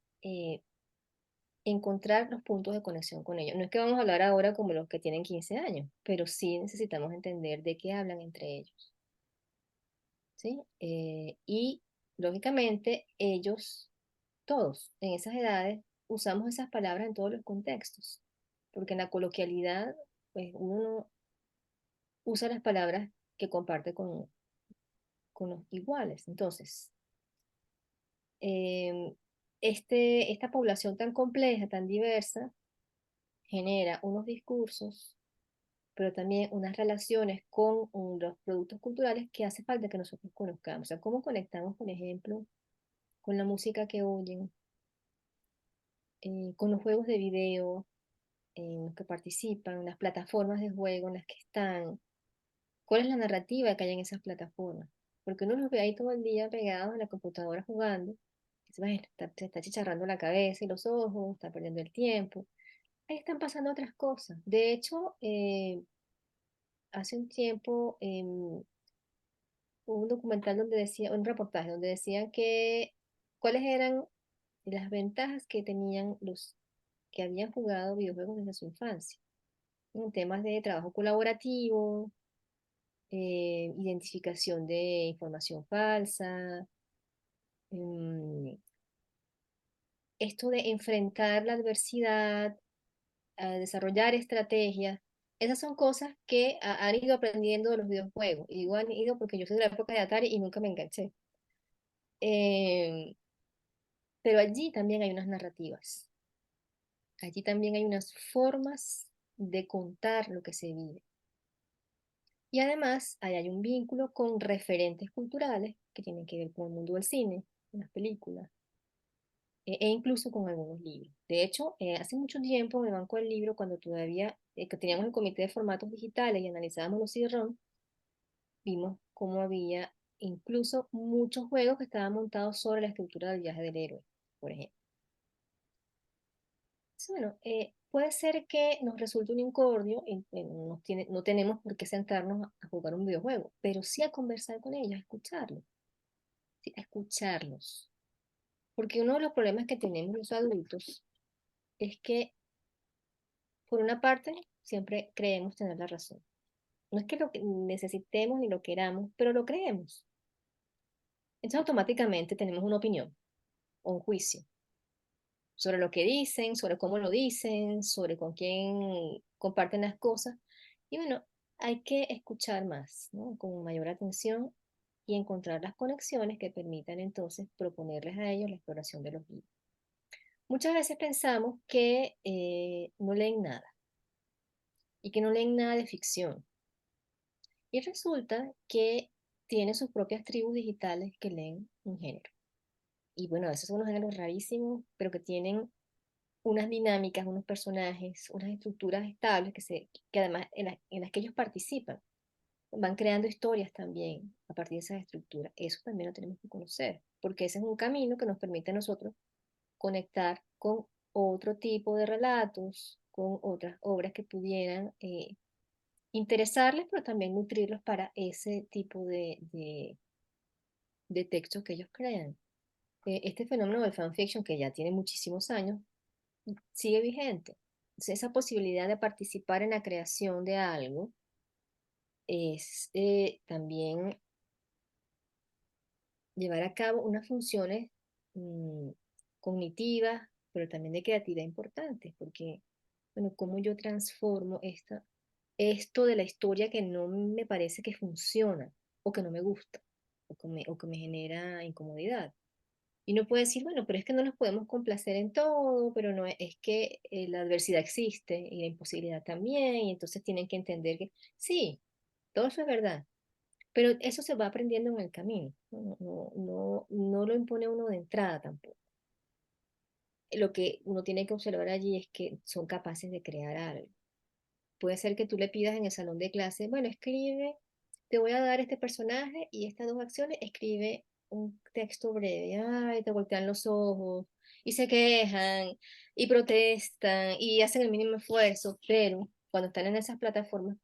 encontrar los puntos de conexión con ellos. No es que vamos a hablar ahora como los que tienen 15 años, pero sí necesitamos entender de qué hablan entre ellos, ¿sí? Y lógicamente ellos, todos en esas edades, usamos esas palabras en todos los contextos, porque en la coloquialidad, pues uno usa las palabras que comparte con los iguales. Entonces, em, esta población tan compleja, tan diversa, genera unos discursos, pero también unas relaciones con los productos culturales que hace falta que nosotros conozcamos. O sea, cómo conectamos, por ejemplo, con la música que oyen, con los juegos de video en los que participan, las plataformas de juego en las que están, cuál es la narrativa que hay en esas plataformas. Porque uno los ve ahí todo el día pegados en la computadora jugando, Bueno, se está chicharrando la cabeza y los ojos, está perdiendo el tiempo. Ahí están pasando otras cosas. De hecho, hace un tiempo hubo un documental donde decía, un reportaje donde decían que cuáles eran las ventajas que tenían los que habían jugado videojuegos desde su infancia, en temas de trabajo colaborativo, identificación de información falsa, em, esto de enfrentar la adversidad, a desarrollar estrategias. Esas son cosas que han ido aprendiendo de los videojuegos. Y digo han ido porque yo soy de la época de Atari y nunca me enganché. Em, pero allí también hay unas narrativas. Allí también hay unas formas de contar lo que se vive. Y además, ahí hay un vínculo con referentes culturales que tienen que ver con el mundo del cine, las películas, e incluso con algunos libros. De hecho, hace mucho tiempo en el Banco del Libro, cuando todavía que teníamos el comité de formatos digitales y analizábamos los CD-ROM, vimos cómo había incluso muchos juegos que estaban montados sobre la estructura del viaje del héroe, por ejemplo. Entonces, bueno, puede ser que nos resulte un incordio, y, no tenemos por qué sentarnos a jugar un videojuego, pero sí a conversar con ellos, a escucharlos, ¿sí? A escucharlos. Porque uno de los problemas que tenemos los adultos es que, por una parte, siempre creemos tener la razón. No es que lo que necesitemos ni lo queramos, pero lo creemos. Entonces automáticamente tenemos una opinión o un juicio sobre lo que dicen, sobre cómo lo dicen, sobre con quién comparten las cosas. Y bueno, hay que escuchar más, ¿no? Con mayor atención y encontrar las conexiones que permitan entonces proponerles a ellos la exploración de los libros. Muchas veces pensamos que no leen nada y que no leen nada de ficción. Y resulta que tiene sus propias tribus digitales que leen un género. Y bueno, esos son unos géneros rarísimos, pero que tienen unas dinámicas, unos personajes, unas estructuras estables que además en las que ellos participan. Van creando historias también a partir de esas estructuras. Eso también lo tenemos que conocer, porque ese es un camino que nos permite a nosotros conectar con otro tipo de relatos, con otras obras que pudieran interesarles, pero también nutrirlos para ese tipo de textos que ellos crean. Este fenómeno del fanfiction, que ya tiene muchísimos años, sigue vigente. Entonces, esa posibilidad de participar en la creación de algo es también llevar a cabo unas funciones mm, cognitivas, pero también de creatividad importantes, porque, bueno, cómo yo transformo esto de la historia que no me parece que funciona, o que no me gusta, o que me genera incomodidad. Y uno puede decir, bueno, pero es que no nos podemos complacer en todo, pero no es que la adversidad existe y la imposibilidad también, y entonces tienen que entender que sí, todo eso es verdad, pero eso se va aprendiendo en el camino, no lo impone uno de entrada tampoco. Lo que uno tiene que observar allí es que son capaces de crear algo. Puede ser que tú le pidas en el salón de clase, bueno, escribe, te voy a dar este personaje y estas dos acciones, escribe un texto breve. Ay, te voltean los ojos y se quejan y protestan y hacen el mínimo esfuerzo, pero cuando están en esas plataformas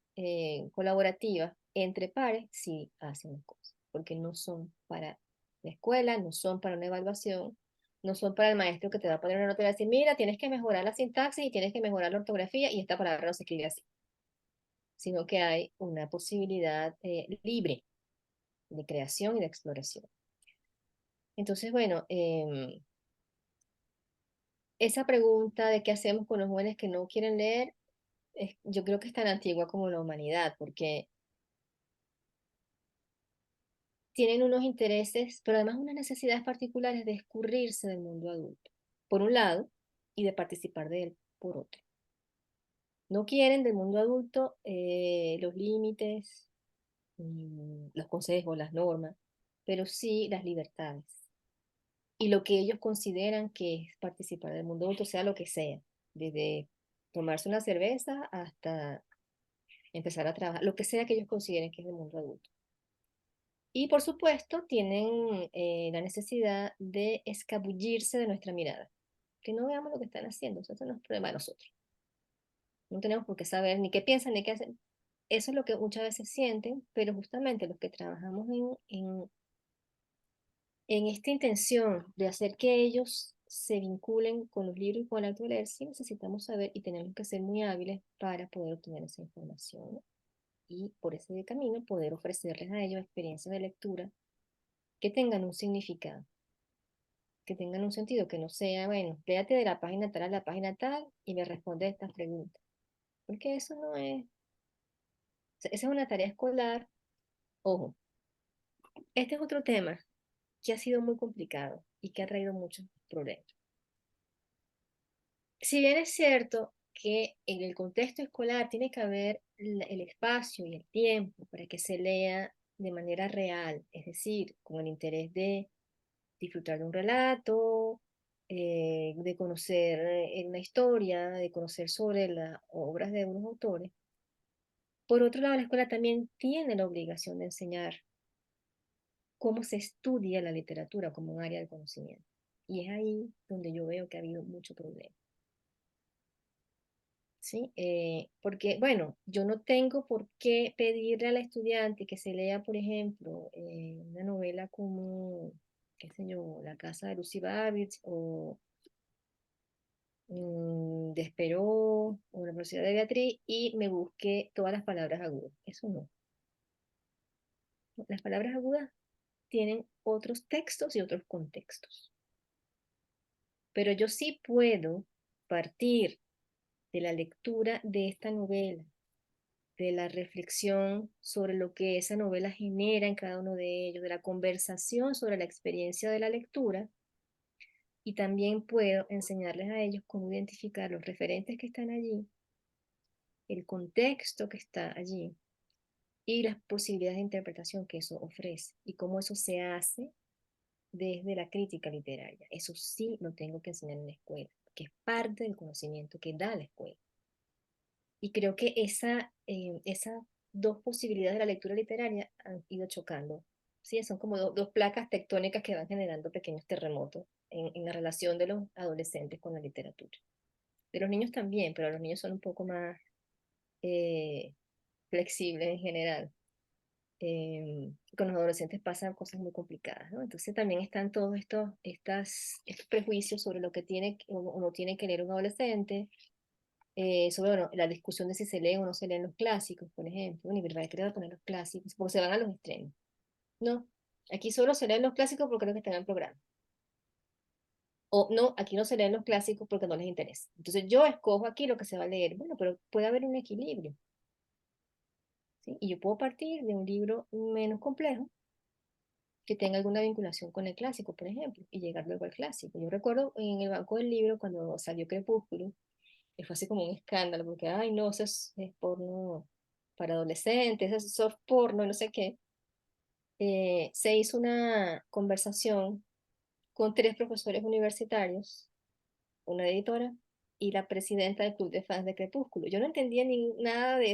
colaborativas, entre pares, sí hacen las cosas, porque no son para la escuela, no son para una evaluación, no son para el maestro que te va a poner una nota y va a decir, mira, tienes que mejorar la sintaxis y tienes que mejorar la ortografía y esta palabra no se escribe así, sino que hay una posibilidad libre de creación y de exploración. Entonces, bueno, esa pregunta de qué hacemos con los jóvenes que no quieren leer, yo creo que es tan antigua como la humanidad, porque tienen unos intereses, pero además unas necesidades particulares de escurrirse del mundo adulto, por un lado, y de participar de él, por otro. No quieren del mundo adulto los límites, los consejos, las normas, pero sí las libertades. Y lo que ellos consideran que es participar del mundo adulto, sea lo que sea, desde tomarse una cerveza hasta empezar a trabajar, lo que sea que ellos consideren que es el mundo adulto. Y por supuesto tienen la necesidad de escabullirse de nuestra mirada, que no veamos lo que están haciendo, eso no es problema de nosotros. No tenemos por qué saber ni qué piensan ni qué hacen. Eso es lo que muchas veces sienten, pero justamente los que trabajamos en esta intención de hacer que ellos se vinculen con los libros y con el acto de leer, sí necesitamos saber y tenemos que ser muy hábiles para poder obtener esa información, ¿no? Y por ese camino poder ofrecerles a ellos experiencias de lectura que tengan un significado, que tengan un sentido, que no sea, bueno, léate de la página tal a la página tal y me responde estas preguntas. Porque eso no es, esa es una tarea escolar. Ojo, este es otro tema que ha sido muy complicado y que ha traído muchos problemas. Si bien es cierto que en el contexto escolar tiene que haber el espacio y el tiempo para que se lea de manera real, es decir, con el interés de disfrutar de un relato, de conocer una historia, de conocer sobre las obras de unos autores. Por otro lado, la escuela también tiene la obligación de enseñar cómo se estudia la literatura como un área de conocimiento. Y es ahí donde yo veo que ha habido mucho problema. ¿Sí? Porque, bueno, yo no tengo por qué pedirle al estudiante que se lea, por ejemplo, una novela como, qué sé yo, La casa de Lucy Babbage o Desperó o La velocidad de Beatriz y me busque todas las palabras agudas. Eso no. Las palabras agudas tienen otros textos y otros contextos. Pero yo sí puedo partir de la lectura de esta novela, de la reflexión sobre lo que esa novela genera en cada uno de ellos, de la conversación sobre la experiencia de la lectura, y también puedo enseñarles a ellos cómo identificar los referentes que están allí, el contexto que está allí y las posibilidades de interpretación que eso ofrece y cómo eso se hace desde la crítica literaria. Eso sí lo tengo que enseñar en la escuela, que es parte del conocimiento que da la escuela. Y creo que esas dos posibilidades de la lectura literaria han ido chocando. Sí, son como dos placas tectónicas que van generando pequeños terremotos en la relación de los adolescentes con la literatura. De los niños también, pero los niños son un poco más eh, flexibles en general. Con los adolescentes pasan cosas muy complicadas, ¿no? Entonces también están todos estos prejuicios sobre lo que tiene o no tiene que leer un adolescente, sobre bueno, la discusión de si se leen o no se leen los clásicos, por ejemplo. Bueno, y verdad que va a poner los clásicos, porque se van a los extremos. No, aquí solo se leen los clásicos porque creo que están en el programa. O no, aquí no se leen los clásicos porque no les interesa. Entonces yo escojo aquí lo que se va a leer. Bueno, pero puede haber un equilibrio, ¿sí? Y yo puedo partir de un libro menos complejo que tenga alguna vinculación con el clásico, por ejemplo, y llegar luego al clásico. Yo recuerdo en el banco del libro cuando salió Crepúsculo, que fue así como un escándalo, porque, ay, no, eso es porno para adolescentes, eso es soft porno, no sé qué. Se hizo una conversación con tres profesores universitarios, una editora y la presidenta del club de fans de Crepúsculo. Yo no entendía ni nada de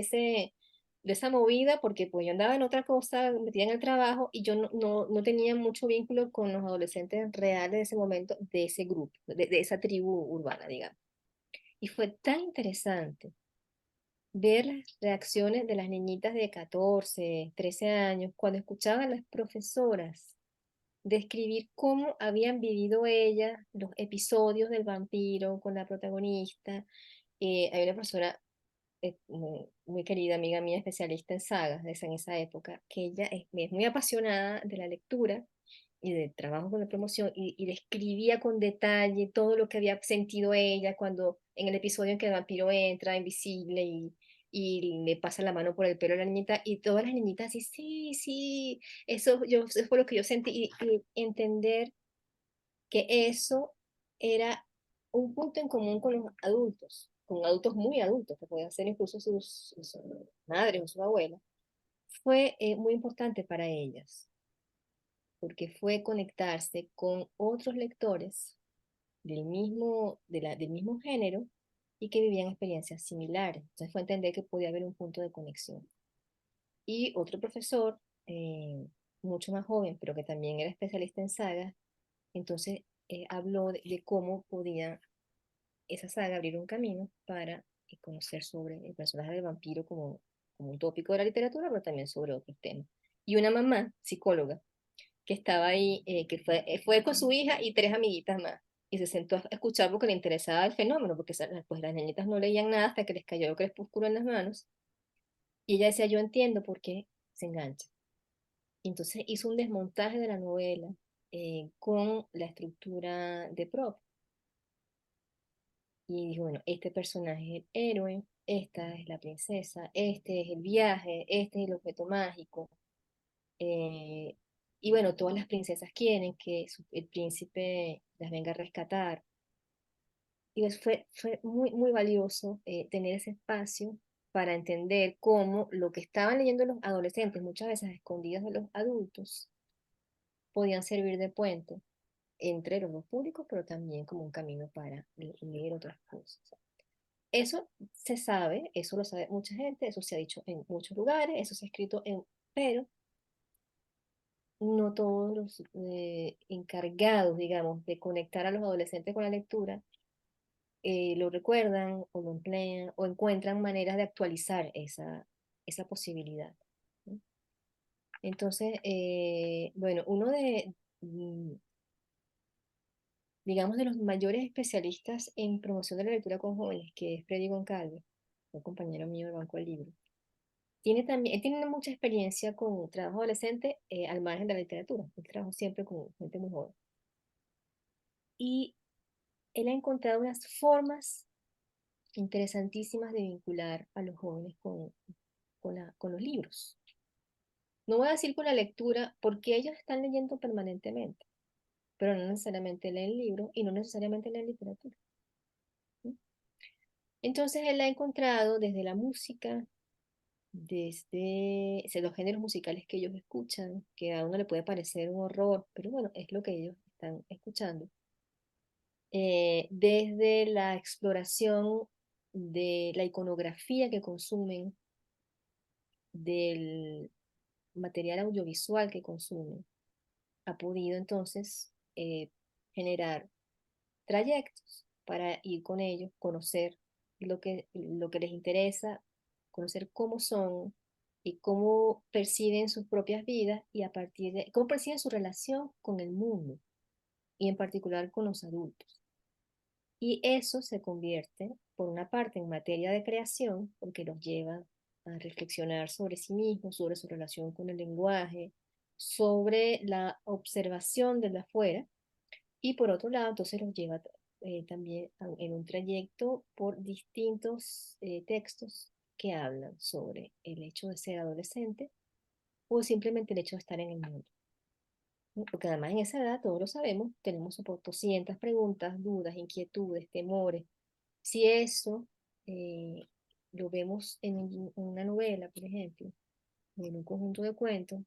esa movida porque pues yo andaba en otra cosa, metida en el trabajo y yo no tenía mucho vínculo con los adolescentes reales de ese momento, de ese grupo, de esa tribu urbana, digamos. Y fue tan interesante ver las reacciones de las niñitas de 14 13 años cuando escuchaban a las profesoras describir cómo habían vivido ellas los episodios del vampiro con la protagonista. Hay una profesora muy querida, amiga mía, especialista en sagas en esa época, que ella es muy apasionada de la lectura y del trabajo con la promoción y describía con detalle todo lo que había sentido ella cuando en el episodio en que el vampiro entra invisible y le pasa la mano por el pelo a la niñita y todas las niñitas así, sí, sí, eso fue lo que yo sentí y entender que eso era un punto en común con los adultos, con adultos muy adultos, que podían ser incluso sus madres o sus abuelas, fue muy importante para ellas porque fue conectarse con otros lectores del mismo género y que vivían experiencias similares. Entonces fue entender que podía haber un punto de conexión. Y otro profesor mucho más joven, pero que también era especialista en sagas, entonces habló de cómo podía esa saga abrir un camino para conocer sobre el personaje del vampiro como un tópico de la literatura, pero también sobre otros temas. Y una mamá, psicóloga, que estaba ahí, que fue con su hija y tres amiguitas más. Y se sentó a escuchar porque le interesaba el fenómeno, porque pues las niñitas no leían nada hasta que les cayó el crepúsculo en las manos. Y ella decía, yo entiendo por qué se engancha. Y entonces hizo un desmontaje de la novela con la estructura de Prop. Y dijo, bueno, este personaje es el héroe, esta es la princesa, este es el viaje, este es el objeto mágico. eh, y bueno, todas las princesas quieren que el príncipe las venga a rescatar. Y pues fue muy, muy valioso tener ese espacio para entender cómo lo que estaban leyendo los adolescentes, muchas veces escondidas de los adultos, podían servir de puente entre los dos públicos, pero también como un camino para leer otras cosas. Eso se sabe, eso lo sabe mucha gente, eso se ha dicho en muchos lugares, eso se ha escrito pero no todos los encargados, digamos, de conectar a los adolescentes con la lectura lo recuerdan o lo emplean o encuentran maneras de actualizar esa posibilidad, ¿no? Entonces, bueno, digamos, de los mayores especialistas en promoción de la lectura con jóvenes, que es Freddy Goncalves, un compañero mío del Banco del Libro, él tiene mucha experiencia con trabajo adolescente al margen de la literatura. Él trabajó siempre con gente muy joven. Y él ha encontrado unas formas interesantísimas de vincular a los jóvenes con los libros. No voy a decir con la lectura, porque ellos están leyendo permanentemente, pero no necesariamente leen libros y no necesariamente leen literatura, ¿sí? Entonces él ha encontrado desde la música, desde los géneros musicales que ellos escuchan, que a uno le puede parecer un horror, pero bueno, es lo que ellos están escuchando, desde la exploración de la iconografía que consumen, del material audiovisual que consumen, ha podido entonces generar trayectos para ir con ellos, conocer lo que les interesa, conocer cómo son y cómo perciben sus propias vidas y a partir de cómo perciben su relación con el mundo y en particular con los adultos. Y eso se convierte, por una parte, en materia de creación, porque los lleva a reflexionar sobre sí mismos, sobre su relación con el lenguaje, sobre la observación de la afuera, y por otro lado, entonces los lleva también en un trayecto por distintos textos que hablan sobre el hecho de ser adolescente o simplemente el hecho de estar en el mundo, ¿no? Porque además en esa edad, todos lo sabemos, tenemos 200 preguntas, dudas, inquietudes, temores. Si eso eh, lo vemos en una novela, por ejemplo, en un conjunto de cuentos,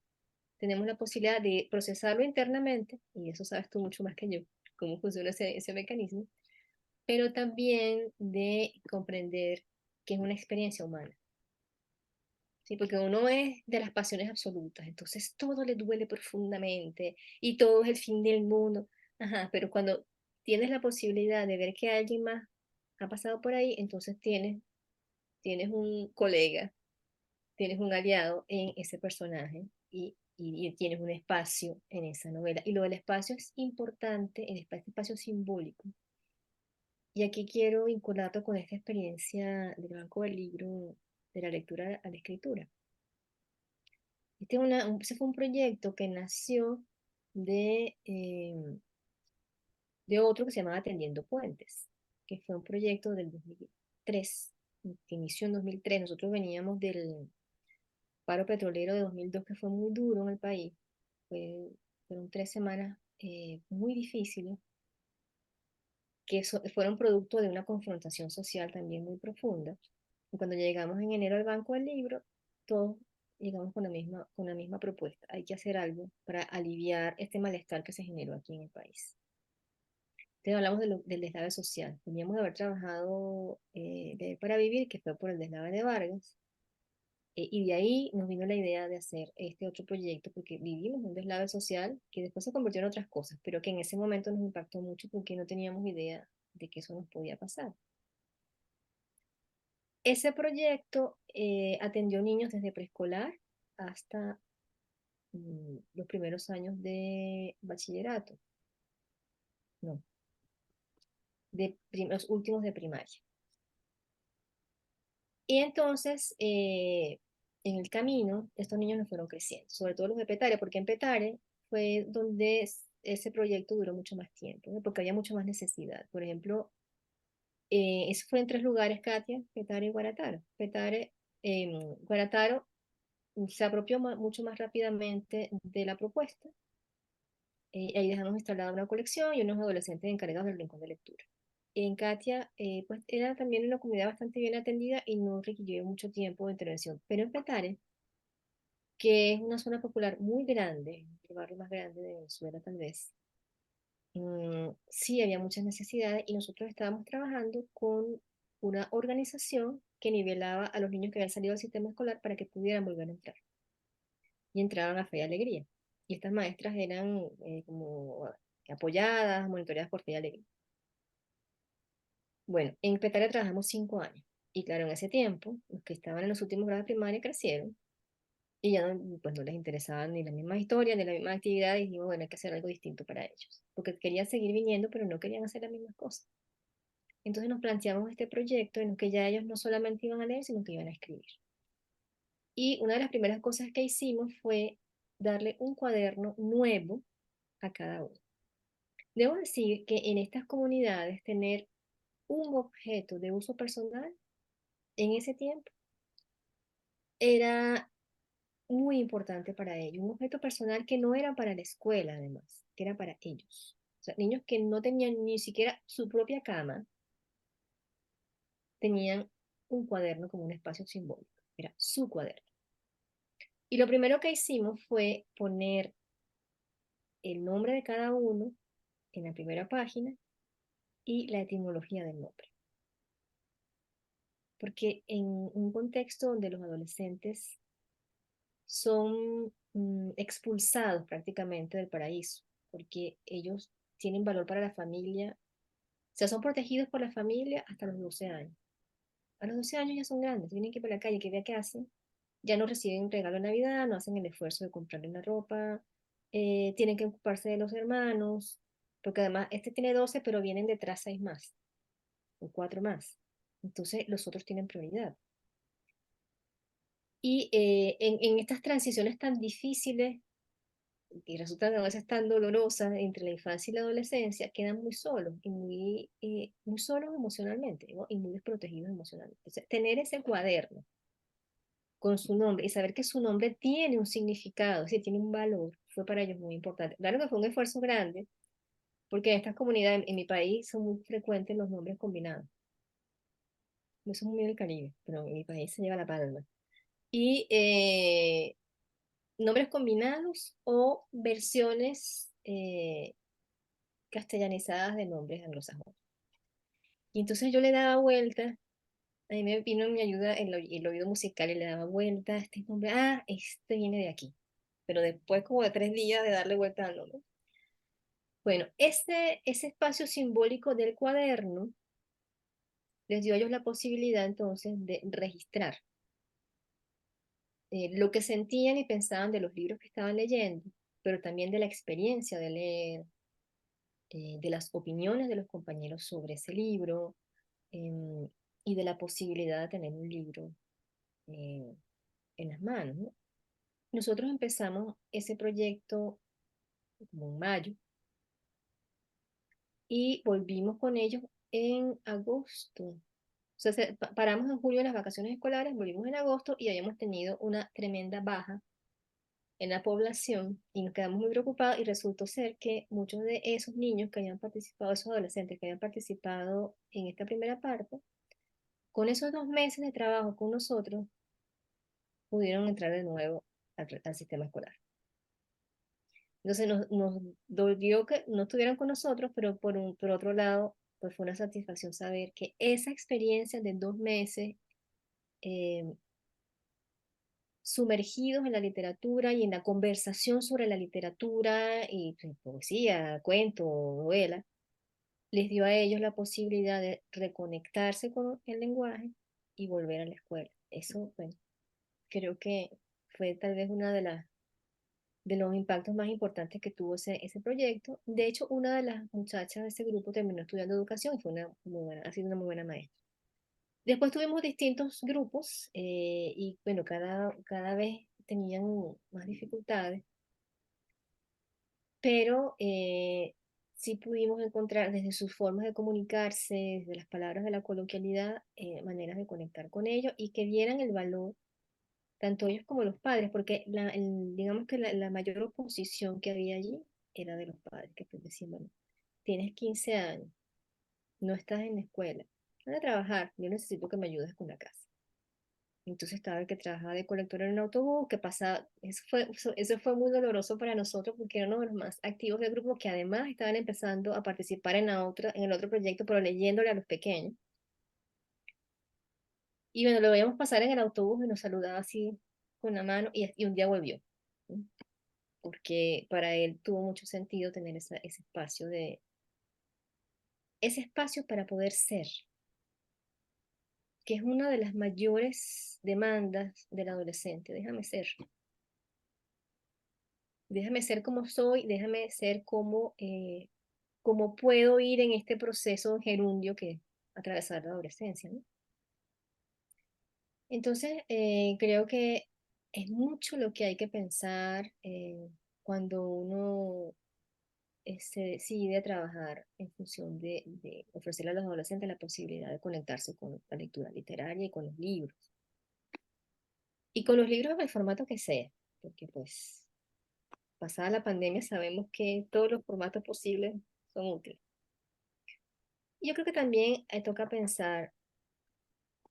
tenemos la posibilidad de procesarlo internamente, y eso sabes tú mucho más que yo, cómo funciona ese mecanismo, pero también de comprender que es una experiencia humana, ¿sí? Porque uno es de las pasiones absolutas, entonces todo le duele profundamente y todo es el fin del mundo. Ajá, pero cuando tienes la posibilidad de ver que alguien más ha pasado por ahí, entonces tienes un colega, tienes un aliado en ese personaje y tienes un espacio en esa novela. Y lo del espacio es importante, el espacio simbólico. Y aquí quiero vincularlo con esta experiencia del Banco del Libro, de la lectura a la escritura. Ese fue un proyecto que nació de otro que se llamaba Tendiendo Puentes, que fue un proyecto del 2003, que inició en 2003. Nosotros veníamos del paro petrolero de 2002, que fue muy duro en el país. Fueron 3 semanas muy difíciles, fueron producto de una confrontación social también muy profunda. Y cuando llegamos en enero al Banco del Libro, todos llegamos con la misma propuesta. Hay que hacer algo para aliviar este malestar que se generó aquí en el país. Entonces hablamos del deslave social. Teníamos de haber trabajado para vivir, que fue por el deslave de Vargas, Y de ahí nos vino la idea de hacer este otro proyecto porque vivimos un deslave social que después se convirtió en otras cosas, pero que en ese momento nos impactó mucho porque no teníamos idea de que eso nos podía pasar. Ese proyecto atendió niños desde preescolar hasta los primeros años de bachillerato, no, los últimos de primaria. Y entonces, en el camino, estos niños nos fueron creciendo, sobre todo los de Petare, porque en Petare fue donde ese proyecto duró mucho más tiempo, ¿no? Porque había mucho más necesidad. Por ejemplo, eso fue en 3 lugares, Katia, Petare y Guarataro. Guarataro se apropió mucho más rápidamente de la propuesta. Ahí dejamos instalada una colección y unos adolescentes encargados del rincón de lectura. En Katia, pues era también una comunidad bastante bien atendida y no requirió mucho tiempo de intervención. Pero en Petare, que es una zona popular muy grande, el barrio más grande de Venezuela tal vez, sí había muchas necesidades y nosotros estábamos trabajando con una organización que nivelaba a los niños que habían salido del sistema escolar para que pudieran volver a entrar. Y entraron a Fe y Alegría. Y estas maestras eran como apoyadas, monitoreadas por Fe y Alegría. Bueno, en Petare trabajamos 5 años. Y claro, en ese tiempo, los que estaban en los últimos grados de primaria crecieron y ya no, pues no les interesaban ni la misma historia, ni la misma actividad, y dijimos, bueno, hay que hacer algo distinto para ellos, porque querían seguir viniendo, pero no querían hacer las mismas cosas. Entonces nos planteamos este proyecto en el que ya ellos no solamente iban a leer, sino que iban a escribir. Y una de las primeras cosas que hicimos fue darle un cuaderno nuevo a cada uno. Debo decir que en estas comunidades tener un objeto de uso personal en ese tiempo era muy importante para ellos, un objeto personal que no era para la escuela además, que era para ellos. O sea, niños que no tenían ni siquiera su propia cama, tenían un cuaderno como un espacio simbólico, era su cuaderno. Y lo primero que hicimos fue poner el nombre de cada uno en la primera página y la etimología del nombre. Porque en un contexto donde los adolescentes son expulsados prácticamente del paraíso, porque ellos tienen valor para la familia, o sea, son protegidos por la familia hasta los 12 años. A los 12 años ya son grandes, tienen que ir por la calle, que vea qué hacen, ya no reciben regalo de Navidad, no hacen el esfuerzo de comprarle una ropa, tienen que ocuparse de los hermanos, porque además este tiene 12, pero vienen detrás 6 más, o 4 más. Entonces los otros tienen prioridad. Y en estas transiciones tan difíciles y resultan a veces tan dolorosas entre la infancia y la adolescencia, quedan muy solos y muy solos emocionalmente, ¿no? Y muy desprotegidos emocionalmente. Entonces, tener ese cuaderno con su nombre y saber que su nombre tiene un significado, es decir, tiene un valor, fue para ellos muy importante. Claro que fue un esfuerzo grande, porque en estas comunidades, en mi país, son muy frecuentes los nombres combinados. Eso es muy del Caribe, pero en mi país se lleva la palma. Y nombres combinados o versiones castellanizadas de nombres anglosajones. Y entonces yo le daba vuelta, a mí me vino en mi ayuda el oído musical y le daba vuelta a este nombre, este viene de aquí. Pero después como de 3 días de darle vuelta al nombre. Bueno, ese espacio simbólico del cuaderno les dio a ellos la posibilidad entonces de registrar lo que sentían y pensaban de los libros que estaban leyendo, pero también de la experiencia de leer, de las opiniones de los compañeros sobre ese libro, em, y de la posibilidad de tener un libro eh, en las manos, ¿no? Nosotros empezamos ese proyecto como en mayo y volvimos con ellos en agosto. O sea, paramos en julio en las vacaciones escolares, volvimos en agosto y habíamos tenido una tremenda baja en la población y nos quedamos muy preocupados y resultó ser que muchos de esos niños que habían participado, esos adolescentes que habían participado en esta primera parte, con esos 2 meses de trabajo con nosotros, pudieron entrar de nuevo al sistema escolar. Entonces nos dolió que no estuvieran con nosotros, pero por otro lado, pues fue una satisfacción saber que esa experiencia de 2 meses eh, sumergidos en la literatura y en la conversación sobre la literatura y pues, poesía, cuento, novela, les dio a ellos la posibilidad de reconectarse con el lenguaje y volver a la escuela. Eso, bueno, creo que fue tal vez una de los impactos más importantes que tuvo ese proyecto. De hecho, una de las muchachas de ese grupo terminó estudiando educación y fue una muy buena, ha sido una muy buena maestra. Después tuvimos distintos grupos y bueno, cada vez tenían más dificultades, pero sí pudimos encontrar desde sus formas de comunicarse, desde las palabras de la coloquialidad, maneras de conectar con ellos y que vieran el valor, tanto ellos como los padres, porque digamos que la mayor oposición que había allí era de los padres, que pues decían, bueno, tienes 15 años, no estás en la escuela, anda a trabajar, yo necesito que me ayudes con la casa. Entonces estaba el que trabajaba de colector en un autobús, que pasaba, eso fue muy doloroso para nosotros porque era uno de los más activos del grupo que además estaban empezando a participar en el otro proyecto, pero leyéndole a los pequeños. Y bueno, lo veíamos pasar en el autobús y nos saludaba así con la mano y un día volvió, ¿no? Porque para él tuvo mucho sentido tener ese espacio para poder ser, que es una de las mayores demandas del adolescente. Déjame ser como soy, déjame ser como puedo ir en este proceso gerundio que atravesar la adolescencia, ¿no? Entonces, creo que es mucho lo que hay que pensar cuando uno se decide trabajar en función de ofrecerle a los adolescentes la posibilidad de conectarse con la lectura literaria y con los libros. Y con los libros en el formato que sea, porque pues pasada la pandemia sabemos que todos los formatos posibles son útiles. Yo creo que también toca pensar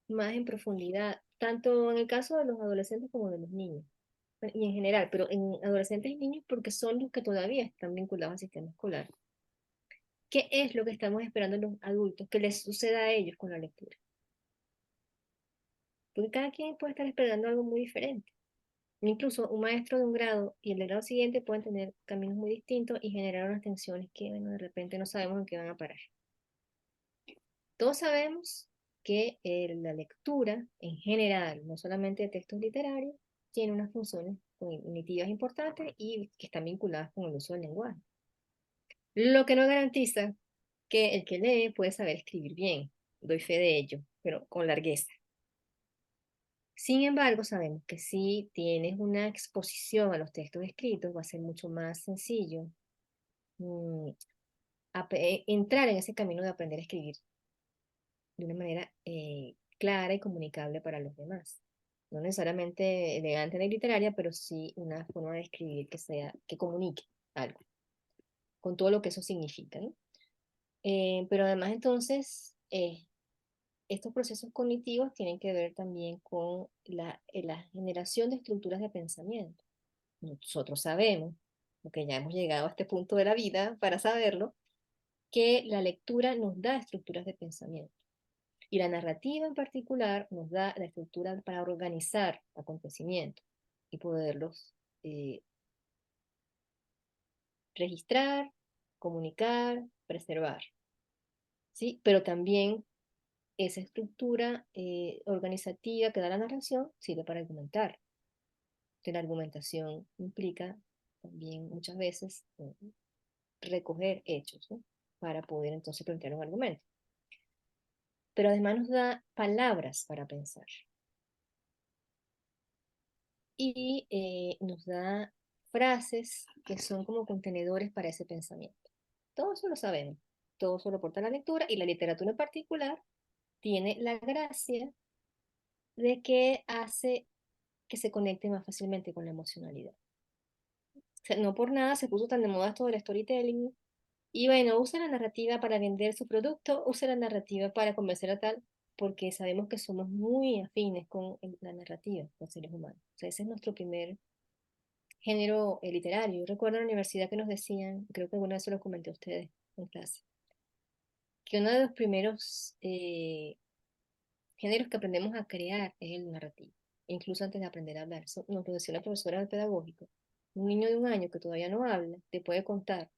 más en profundidad, tanto en el caso de los adolescentes como de los niños, y en general, pero en adolescentes y niños porque son los que todavía están vinculados al sistema escolar. ¿Qué es lo que estamos esperando los adultos que les suceda a ellos con la lectura? Porque cada quien puede estar esperando algo muy diferente. Incluso un maestro de un grado y el del grado siguiente pueden tener caminos muy distintos y generar unas tensiones que, bueno, de repente no sabemos en qué van a parar. Todos sabemos que la lectura en general, no solamente de textos literarios, tiene unas funciones cognitivas importantes y que están vinculadas con el uso del lenguaje. Lo que no garantiza que el que lee puede saber escribir bien, doy fe de ello, pero con largueza. Sin embargo, sabemos que si tienes una exposición a los textos escritos, va a ser mucho más sencillo mm, entrar en ese camino de aprender a escribir de una manera clara y comunicable para los demás. No necesariamente elegante ni literaria, pero sí una forma de escribir que comunique algo, con todo lo que eso significa, ¿no? Pero además entonces, estos procesos cognitivos tienen que ver también con la generación de estructuras de pensamiento. Nosotros sabemos, porque ya hemos llegado a este punto de la vida para saberlo, que la lectura nos da estructuras de pensamiento. Y la narrativa en particular nos da la estructura para organizar acontecimientos y poderlos eh, registrar, comunicar, preservar, ¿sí? Pero también esa estructura organizativa que da la narración sirve para argumentar. Que la argumentación implica también muchas veces recoger hechos, ¿no? Para poder entonces plantear un argumento. Pero además nos da palabras para pensar y nos da frases que son como contenedores para ese pensamiento. Todo eso lo sabemos, todo eso lo aporta la lectura y la literatura en particular tiene la gracia de que hace que se conecte más fácilmente con la emocionalidad. O sea, no por nada se puso tan de moda esto del storytelling. Y bueno, usa la narrativa para vender su producto, usa la narrativa para convencer a tal, porque sabemos que somos muy afines con la narrativa, los seres humanos. O sea, ese es nuestro primer género literario. Yo recuerdo en la universidad que nos decían, creo que alguna vez se lo comenté a ustedes en clase, que uno de los primeros géneros que aprendemos a crear es el narrativo. incluso antes de aprender a hablar. Eso nos lo decía una profesora de pedagógico. Un niño de 1 año que todavía no habla, te puede contar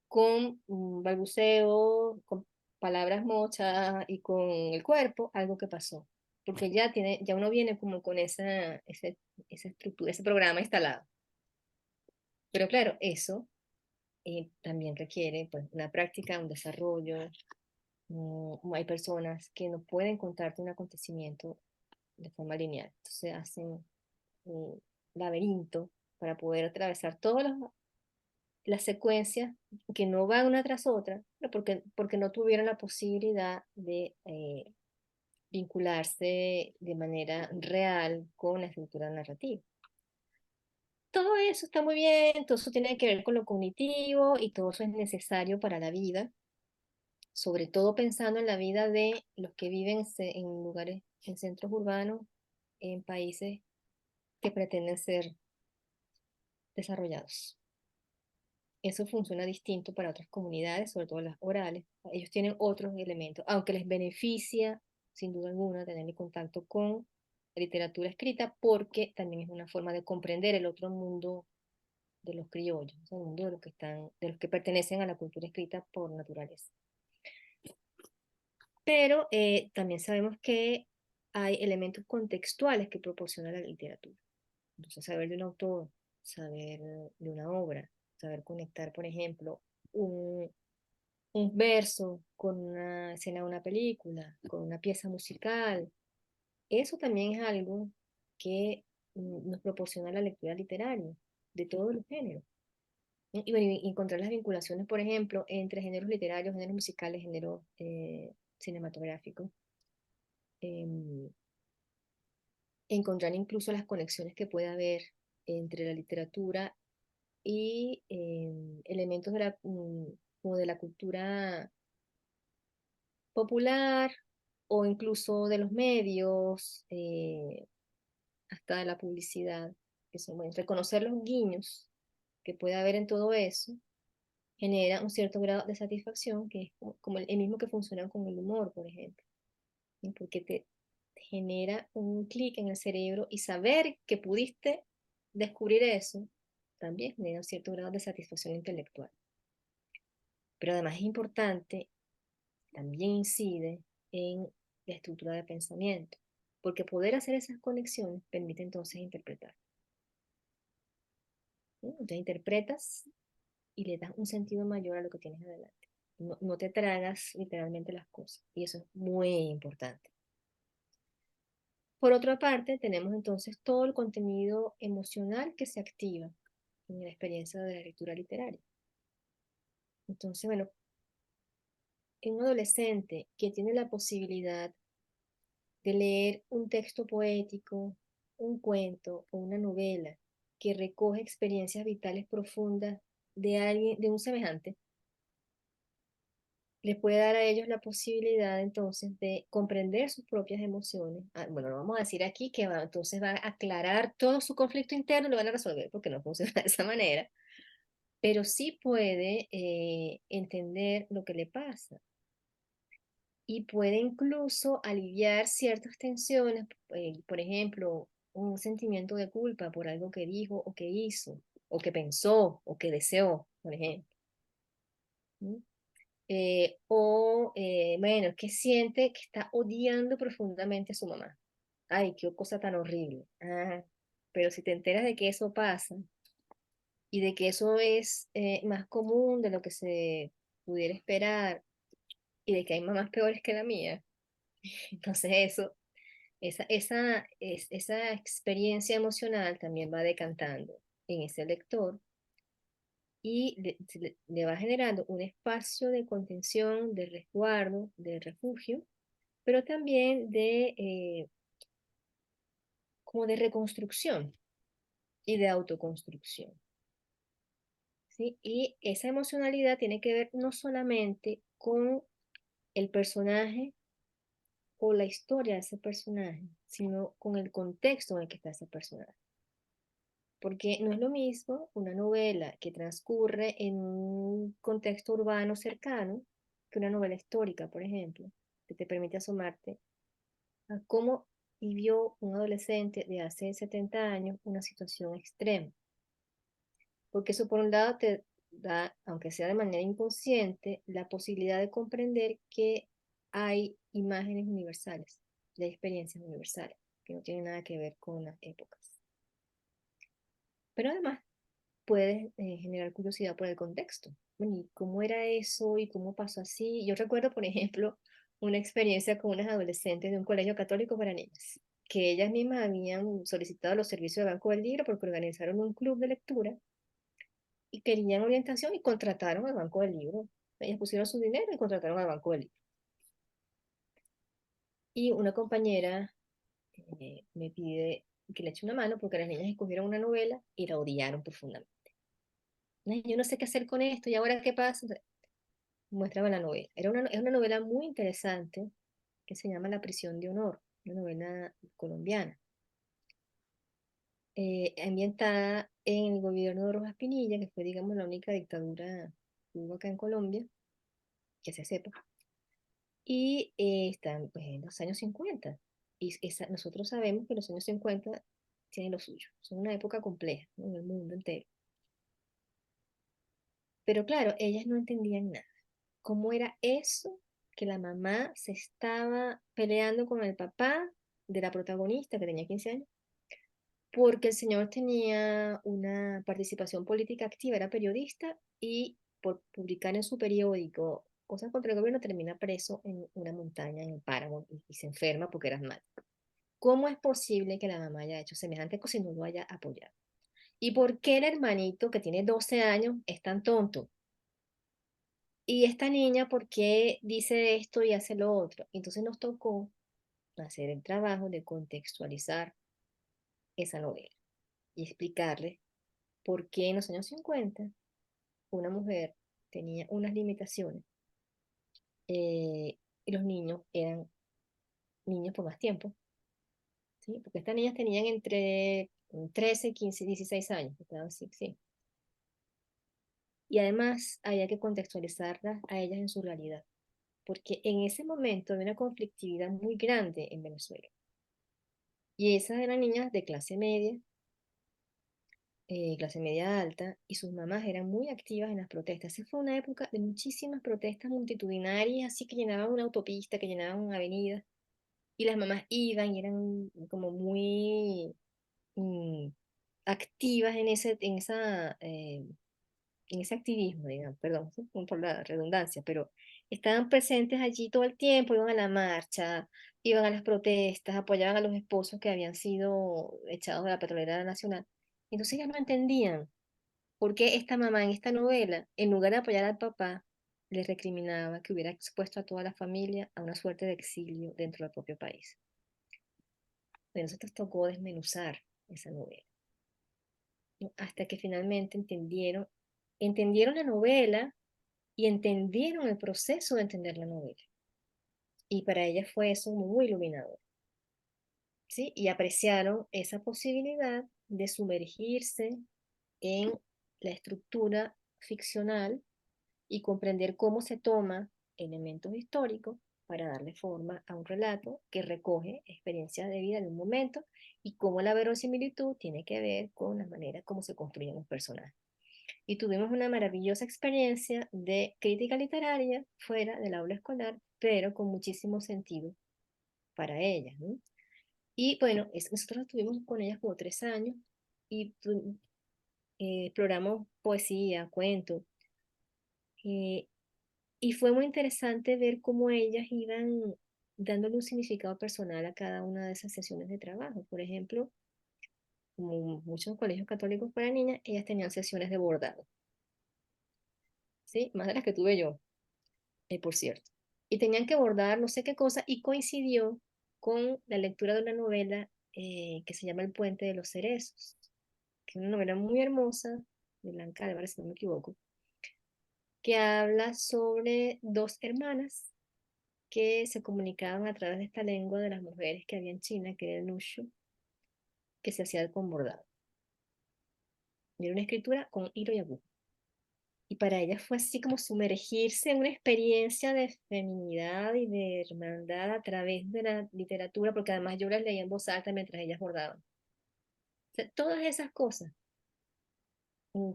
con balbuceo, con palabras mochas y con el cuerpo, algo que pasó. Porque ya uno viene como con esa estructura, ese programa instalado. Pero claro, eso también requiere pues, una práctica, un desarrollo. Hay personas que no pueden contarte un acontecimiento de forma lineal. Entonces hacen un laberinto para poder atravesar todas las secuencias que no van una tras otra, pero porque no tuvieron la posibilidad de vincularse de manera real con la estructura narrativa. Todo eso está muy bien, todo eso tiene que ver con lo cognitivo y todo eso es necesario para la vida, sobre todo pensando en la vida de los que viven en lugares, en centros urbanos, en países que pretenden ser desarrollados. Eso funciona distinto para otras comunidades, sobre todo las orales. Ellos tienen otros elementos, aunque les beneficia, sin duda alguna, tener el contacto con la literatura escrita, porque también es una forma de comprender el otro mundo de los criollos, o sea, el mundo de los que pertenecen a la cultura escrita por naturaleza. Pero también sabemos que hay elementos contextuales que proporciona la literatura. Entonces, saber de un autor, saber de una obra, saber conectar, por ejemplo, un, un verso con una escena de una película, con una pieza musical, eso también es algo que nos proporciona la lectura literaria de todos los géneros. Y, bueno, y encontrar las vinculaciones, por ejemplo, entre géneros literarios, géneros musicales, géneros cinematográficos. Em, Encontrar incluso las conexiones que puede haber entre la literatura y elementos como de la cultura popular o incluso de los medios, hasta de la publicidad, que son, bueno, reconocer los guiños que puede haber en todo eso genera un cierto grado de satisfacción, que es como el mismo que funciona con el humor, por ejemplo, ¿sí? Porque te genera un clic en el cerebro y saber que pudiste descubrir eso también genera un cierto grado de satisfacción intelectual. Pero además es importante, también incide en la estructura de pensamiento, porque poder hacer esas conexiones permite entonces interpretar. ¿Sí? Entonces interpretas y le das un sentido mayor a lo que tienes adelante. No, no te tragas literalmente las cosas, y eso es muy importante. Por otra parte, tenemos entonces todo el contenido emocional que se activa en la experiencia de la lectura literaria. Entonces, bueno, en un adolescente que tiene la posibilidad de leer un texto poético, un cuento o una novela que recoge experiencias vitales profundas de alguien, de un semejante, les puede dar a ellos la posibilidad entonces de comprender sus propias emociones. Bueno, lo vamos a decir aquí que entonces va a aclarar todo su conflicto interno, lo van a resolver porque no funciona de esa manera, pero sí puede entender lo que le pasa y puede incluso aliviar ciertas tensiones, por ejemplo, un sentimiento de culpa por algo que dijo o que hizo, o que pensó o que deseó, por ejemplo. ¿Mm? Bueno, es que siente que está odiando profundamente a su mamá. Ay, qué cosa tan horrible. Ah, pero si te enteras de que eso pasa y de que eso es más común de lo que se pudiera esperar y de que hay mamás peores que la mía, entonces esa experiencia emocional también va decantando en ese lector y le va generando un espacio de contención, de resguardo, de refugio, pero también como de reconstrucción y de autoconstrucción. ¿Sí? Y esa emocionalidad tiene que ver no solamente con el personaje o la historia de ese personaje, sino con el contexto en el que está ese personaje. Porque no es lo mismo una novela que transcurre en un contexto urbano cercano que una novela histórica, por ejemplo, que te permite asomarte a cómo y vio un adolescente de hace 70 años una situación extrema. Porque eso por un lado te da, aunque sea de manera inconsciente, la posibilidad de comprender que hay imágenes universales, de experiencias universales, que no tienen nada que ver con las épocas. Pero además puedes generar curiosidad por el contexto. Bueno, ¿y cómo era eso? ¿Y cómo pasó así? Yo recuerdo, por ejemplo, una experiencia con unas adolescentes de un colegio católico para niñas, que ellas mismas habían solicitado los servicios de Banco del Libro porque organizaron un club de lectura y querían orientación y contrataron al Banco del Libro. Ellas pusieron su dinero y contrataron al Banco del Libro. Y una compañera me pide que le eche una mano porque las niñas escogieron una novela y la odiaron profundamente. Ay, yo no sé qué hacer con esto, ¿y ahora qué pasa? Entonces, muéstrame la novela. Es una novela muy interesante que se llama La prisión de honor, una novela colombiana, ambientada en el gobierno de Rojas Pinilla, que fue, digamos, la única dictadura que hubo acá en Colombia, que se sepa. Y están pues, en los años 50. Y nosotros sabemos que los años 50 tienen lo suyo. Son una época compleja, ¿no? En el mundo entero. Pero claro, ellas no entendían nada. ¿Cómo era eso que la mamá se estaba peleando con el papá de la protagonista, que tenía 15 años? Porque el señor tenía una participación política activa, era periodista y por publicar en su periódico cosas contra el gobierno termina preso en una montaña en el páramo y se enferma porque era asmático. ¿Cómo es posible que la mamá haya hecho semejante cosa y no lo haya apoyado? ¿Y por qué el hermanito que tiene 12 años es tan tonto? Y esta niña, ¿por qué dice esto y hace lo otro? Entonces nos tocó hacer el trabajo de contextualizar esa novela y explicarle por qué en los años 50 una mujer tenía unas limitaciones y los niños eran niños por más tiempo, ¿sí? Porque estas niñas tenían entre 13, 15, 16 años, estaban así, sí. Y además había que contextualizarlas a ellas en su realidad, porque en ese momento había una conflictividad muy grande en Venezuela. Y esas eran niñas de clase media alta, y sus mamás eran muy activas en las protestas. Esa fue una época de muchísimas protestas multitudinarias, así que llenaban una autopista, que llenaban una avenida, y las mamás iban y eran como muy mm, activas en ese activismo, digamos, perdón, ¿sí? Por la redundancia, pero estaban presentes allí todo el tiempo, iban a la marcha, iban a las protestas, apoyaban a los esposos que habían sido echados de la petrolera nacional. Entonces ellas no entendían por qué esta mamá en esta novela, en lugar de apoyar al papá, le recriminaba que hubiera expuesto a toda la familia a una suerte de exilio dentro del propio país. A nosotros tocó desmenuzar esa novela, ¿no? Hasta que finalmente entendieron la novela y entendieron el proceso de entender la novela. Y para ellas fue eso muy iluminador, ¿sí? Y apreciaron esa posibilidad de sumergirse en la estructura ficcional y comprender cómo se toma elementos históricos para darle forma a un relato que recoge experiencias de vida en un momento y cómo la verosimilitud tiene que ver con la manera como se construyen los personajes. Y tuvimos una maravillosa experiencia de crítica literaria fuera del aula escolar, pero con muchísimo sentido para ellas, ¿no? Y bueno, nosotros estuvimos con ellas como 3 años y exploramos poesía, cuentos, eh, y fue muy interesante ver cómo ellas iban dándole un significado personal a cada una de esas sesiones de trabajo. Por ejemplo, como muchos colegios católicos para niñas, ellas tenían sesiones de bordado, ¿sí? Más de las que tuve yo, por cierto. Y tenían que bordar no sé qué cosa y coincidió con la lectura de una novela que se llama El puente de los cerezos, que es una novela muy hermosa de Blanca Álvarez, si no me equivoco, que habla sobre dos hermanas que se comunicaban a través de esta lengua de las mujeres que había en China, que era el Nushu, que se hacía con bordado. Y era una escritura con hilo y aguja. Y para ellas fue así como sumergirse en una experiencia de feminidad y de hermandad a través de la literatura, porque además yo las leía en voz alta mientras ellas bordaban. O sea, todas esas cosas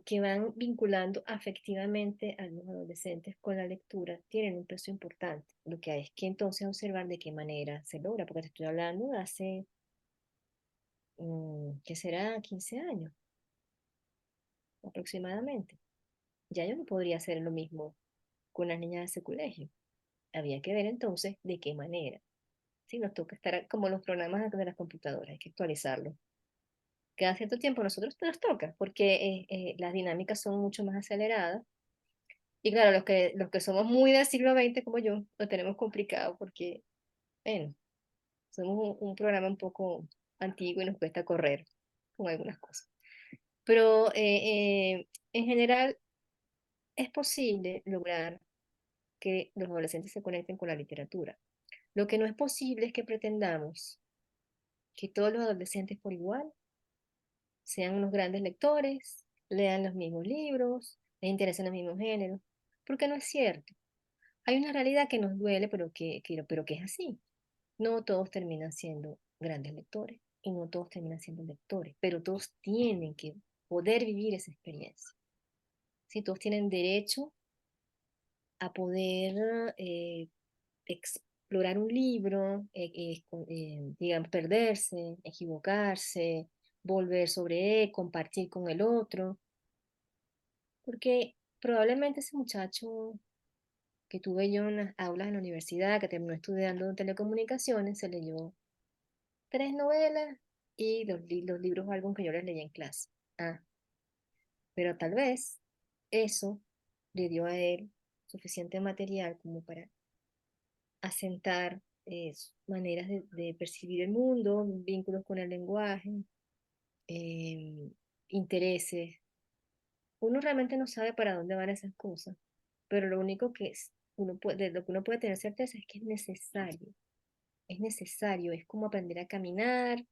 que van vinculando afectivamente a los adolescentes con la lectura tienen un peso importante. Lo que hay es que entonces observar de qué manera se logra, porque te estoy hablando de hace, ¿qué será? 15 años aproximadamente. Ya yo no podría hacer lo mismo con las niñas de ese colegio. Había que ver entonces de qué manera. Sí, nos toca estar como los programas de las computadoras, hay que actualizarlos. Cada cierto tiempo nosotros nos toca, porque las dinámicas son mucho más aceleradas. Y claro, los que somos muy del siglo XX como yo, lo tenemos complicado porque, bueno, somos un programa un poco antiguo y nos cuesta correr con algunas cosas. Pero en general es posible lograr que los adolescentes se conecten con la literatura. Lo que no es posible es que pretendamos que todos los adolescentes por igual sean unos grandes lectores, lean los mismos libros, les interesen los mismos géneros, porque no es cierto. Hay una realidad que nos duele, pero que es así. No todos terminan siendo grandes lectores y no todos terminan siendo lectores, pero todos tienen que poder vivir esa experiencia. ¿Sí? Todos tienen derecho a poder explorar un libro, digamos, perderse, equivocarse, volver sobre él, compartir con el otro, porque probablemente ese muchacho que tuve yo en las aulas de la universidad, que terminó estudiando telecomunicaciones, se leyó 3 novelas y los libros o álbum que yo les leí en clase. Ah, pero tal vez eso le dio a él suficiente material como para asentar maneras de percibir el mundo, vínculos con el lenguaje, eh, intereses. Uno realmente no sabe para dónde van esas cosas, pero lo único que lo que uno puede tener certeza es que es necesario, es como aprender a caminar,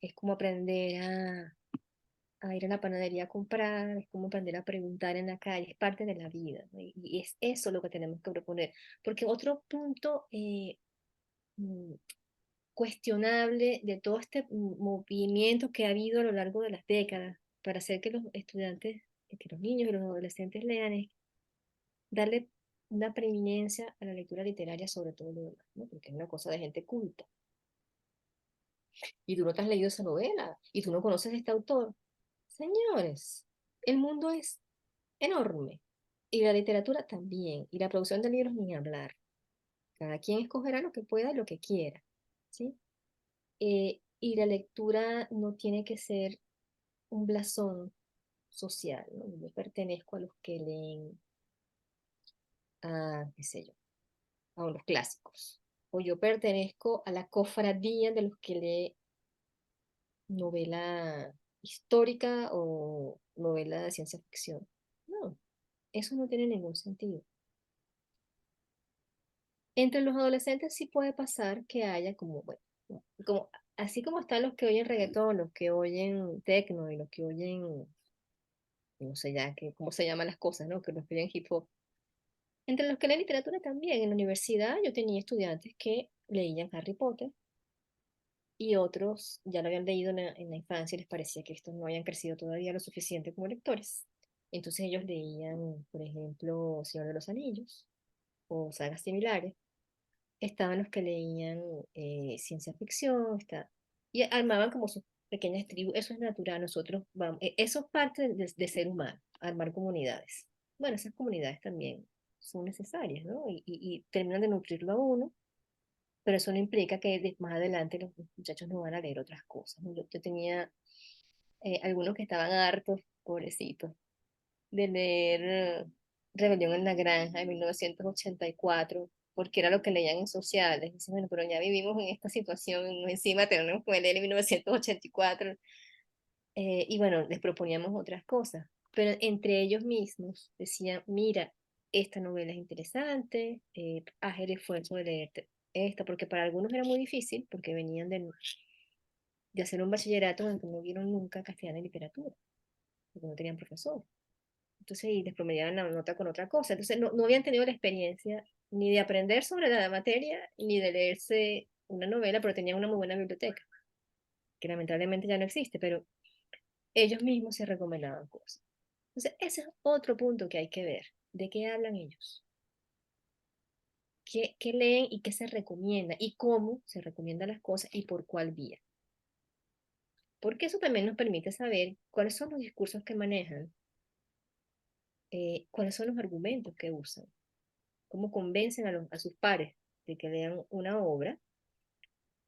es como aprender a ir a la panadería a comprar, es como aprender a preguntar en la calle, es parte de la vida, ¿no? Y es eso lo que tenemos que proponer, porque otro punto mm, cuestionable de todo este movimiento que ha habido a lo largo de las décadas para hacer que los estudiantes, que los niños y los adolescentes lean, es darle una preeminencia a la lectura literaria sobre todo lo demás, ¿no? Porque es una cosa de gente culta. Y tú no te has leído esa novela, y tú no conoces a este autor. Señores, el mundo es enorme. Y la literatura también. Y la producción de libros ni hablar. Cada quien escogerá lo que pueda y lo que quiera. ¿Sí? Y la lectura no tiene que ser un blasón social, ¿no? Yo pertenezco a los que leen a, qué sé yo, a los clásicos. O yo pertenezco a la cofradía de los que lee novela histórica o novela de ciencia ficción. No, eso no tiene ningún sentido. Entre los adolescentes sí puede pasar que haya como, bueno, como, así como están los que oyen reggaetón, los que oyen techno y los que oyen, no sé ya cómo se llaman las cosas, ¿no? Que los que oyen hip hop. Entre los que leen literatura también, en la universidad yo tenía estudiantes que leían Harry Potter y otros ya lo habían leído en la infancia y les parecía que estos no habían crecido todavía lo suficiente como lectores. Entonces ellos leían, por ejemplo, Señor de los Anillos o sagas similares. Estaban los que leían ciencia ficción, y armaban como sus pequeñas tribus. Eso es natural, nosotros vamos, eso es parte de ser humano, armar comunidades. Bueno, esas comunidades también son necesarias, ¿no? Y terminan de nutrirlo a uno, pero eso no implica que más adelante los muchachos no van a leer otras cosas, ¿no? Yo tenía algunos que estaban hartos, pobrecitos, de leer Rebelión en la Granja de 1984, porque era lo que leían en sociales. Dicen, bueno, pero ya vivimos en esta situación, encima tenemos que leer en 1984. Y bueno, les proponíamos otras cosas, pero entre ellos mismos decían, mira, esta novela es interesante, haz el esfuerzo de leerte esta, porque para algunos era muy difícil, porque venían de hacer un bachillerato en el que no vieron nunca castellano y literatura, porque no tenían profesor. entonces y les promediaban la nota con otra cosa. Entonces no habían tenido la experiencia ni de aprender sobre la materia, ni de leerse una novela, pero tenían una muy buena biblioteca, que lamentablemente ya no existe, pero ellos mismos se recomendaban cosas. Entonces, ese es otro punto que hay que ver. ¿De qué hablan ellos? ¿Qué leen y qué se recomienda? ¿Y cómo se recomiendan las cosas y por cuál vía? Porque eso también nos permite saber cuáles son los discursos que manejan, cuáles son los argumentos que usan, cómo convencen a sus pares de que lean una obra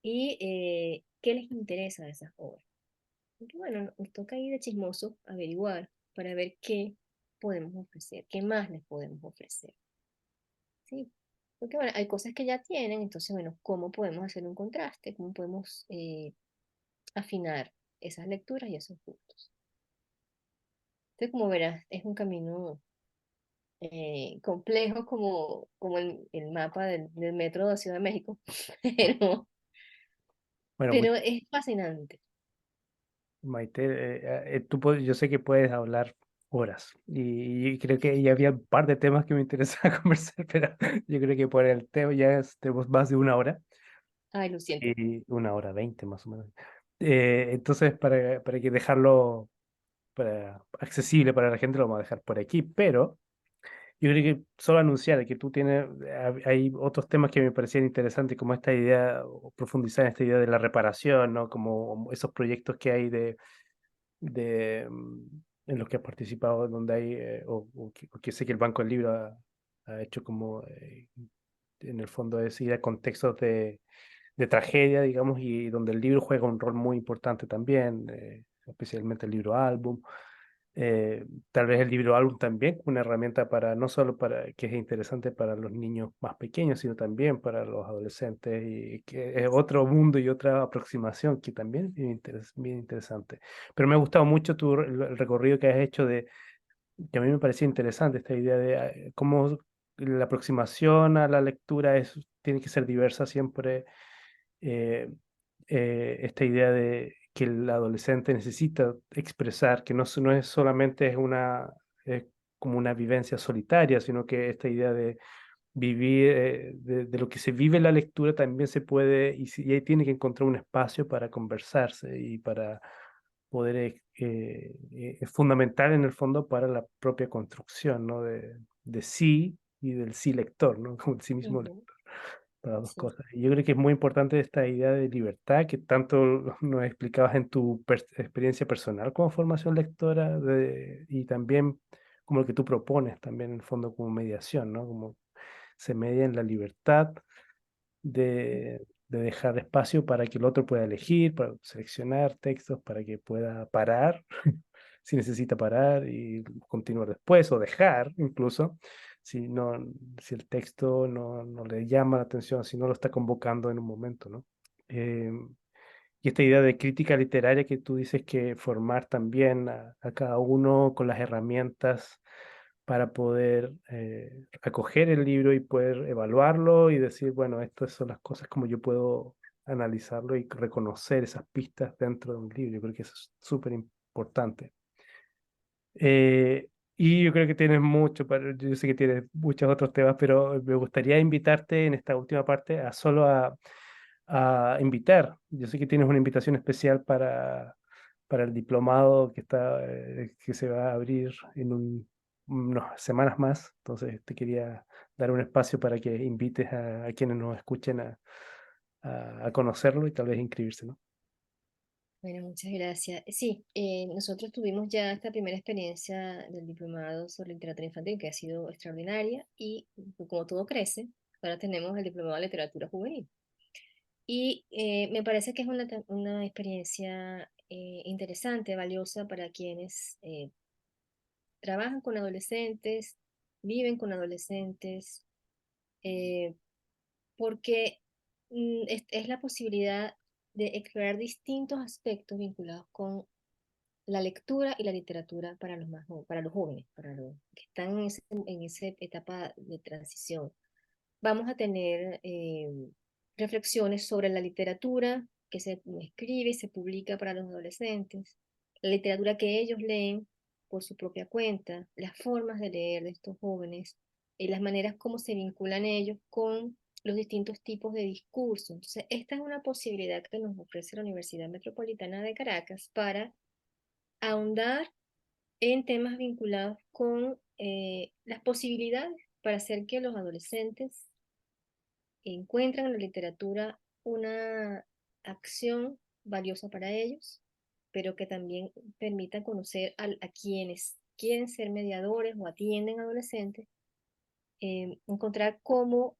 y qué les interesa de esas obras. Porque bueno, nos toca ir de chismoso averiguar para ver qué podemos ofrecer, qué más les podemos ofrecer. ¿Sí? Porque bueno, hay cosas que ya tienen, entonces bueno, ¿cómo podemos hacer un contraste? ¿Cómo podemos afinar esas lecturas y esos gustos? Entonces, como verás, es un camino complejo como el mapa del metro de Ciudad de México, pero, Bueno, pero es fascinante. Maite, yo sé que puedes hablar horas y creo que ya había un par de temas que me interesaba conversar, pero yo creo que por el tema tenemos más de una hora Ay, lo siento. y una hora veinte más o menos. Entonces, para que dejarlo accesible para la gente, lo vamos a dejar por aquí, pero yo creo que solo anunciar que tú tienes, hay otros temas que me parecían interesantes, como esta idea, o profundizar en esta idea de la reparación, ¿no? Como esos proyectos que hay en los que has participado, donde hay, o que sé que el Banco del Libro ha hecho como, en el fondo es ir a contextos de tragedia, digamos, y donde el libro juega un rol muy importante también, especialmente el libro álbum. Tal vez el libro álbum también una herramienta para, no solo para, que es interesante para los niños más pequeños, sino también para los adolescentes, y que es otro mundo y otra aproximación que también es bien interesante. Pero me ha gustado mucho el recorrido que has hecho que a mí me parecía interesante esta idea de cómo la aproximación a la lectura tiene que ser diversa siempre. eh, Esta idea de que el adolescente necesita expresar, que no es solamente es como una vivencia solitaria, sino que esta idea de vivir, de lo que se vive en la lectura también se puede, y ahí tiene que encontrar un espacio para conversarse y para poder, es fundamental en el fondo para la propia construcción, ¿no? De sí y del sí lector, ¿no? Como el sí mismo Ujú, para las dos sí. cosas. Y yo creo que es muy importante esta idea de libertad que tanto nos explicabas en tu experiencia personal como formación lectora, y también como lo que tú propones también en el fondo como mediación, ¿no? Como se media en la libertad de dejar espacio para que el otro pueda elegir, para seleccionar textos, para que pueda parar, si necesita parar y continuar después, o dejar incluso, si no, si el texto no le llama la atención, si no lo está convocando en un momento, ¿no? Y esta idea de crítica literaria que tú dices que formar también a cada uno con las herramientas para poder acoger el libro y poder evaluarlo y decir, bueno, estas son las cosas como yo puedo analizarlo y reconocer esas pistas dentro de un libro. Yo creo que eso es súper importante. Y yo creo que tienes mucho, yo sé que tienes muchos otros temas, pero me gustaría invitarte en esta última parte a invitar. Yo sé que tienes una invitación especial para el diplomado que se va a abrir en unas semanas más. Entonces te quería dar un espacio para que invites a quienes nos escuchen a conocerlo y tal vez inscribirse, ¿no? Bueno, muchas gracias. Sí, nosotros tuvimos ya esta primera experiencia del diplomado sobre literatura infantil que ha sido extraordinaria y como todo crece, ahora tenemos el diplomado de literatura juvenil. Y me parece que es una experiencia interesante, valiosa para quienes trabajan con adolescentes, viven con adolescentes, eh, porque es la posibilidad de explorar distintos aspectos vinculados con la lectura y la literatura para los para los jóvenes, para los que están en esa etapa de transición. Vamos a tener reflexiones sobre la literatura que se escribe y se publica para los adolescentes, la literatura que ellos leen, por su propia cuenta, las formas de leer de estos jóvenes, las maneras como se vinculan ellos con los distintos tipos de discurso. Entonces, esta es una posibilidad que nos ofrece la Universidad Metropolitana de Caracas para ahondar en temas vinculados con las posibilidades para hacer que los adolescentes encuentren en la literatura una acción valiosa para ellos, pero que también permita conocer a quienes quieren ser mediadores o atienden adolescentes, encontrar cómo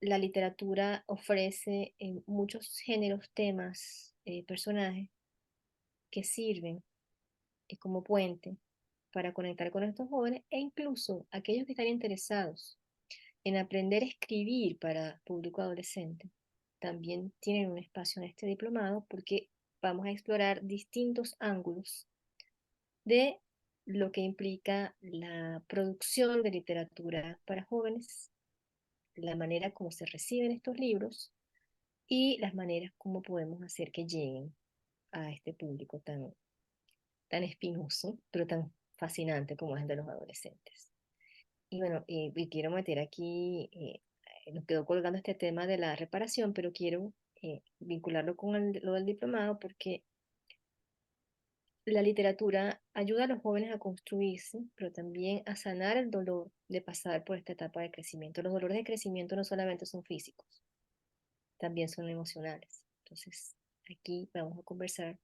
la literatura ofrece en muchos géneros, temas, personajes que sirven como puente para conectar con estos jóvenes e incluso aquellos que están interesados en aprender a escribir para público adolescente. También tienen un espacio en este diplomado porque vamos a explorar distintos ángulos de lo que implica la producción de literatura para jóvenes, la manera como se reciben estos libros y las maneras como podemos hacer que lleguen a este público tan espinoso, pero tan fascinante como es el de los adolescentes. Y bueno, y quiero meter aquí, nos quedó colgando este tema de la reparación, pero quiero vincularlo con lo del diplomado porque la literatura ayuda a los jóvenes a construirse, pero también a sanar el dolor de pasar por esta etapa de crecimiento. Los dolores de crecimiento no solamente son físicos, también son emocionales. Entonces, aquí vamos a conversar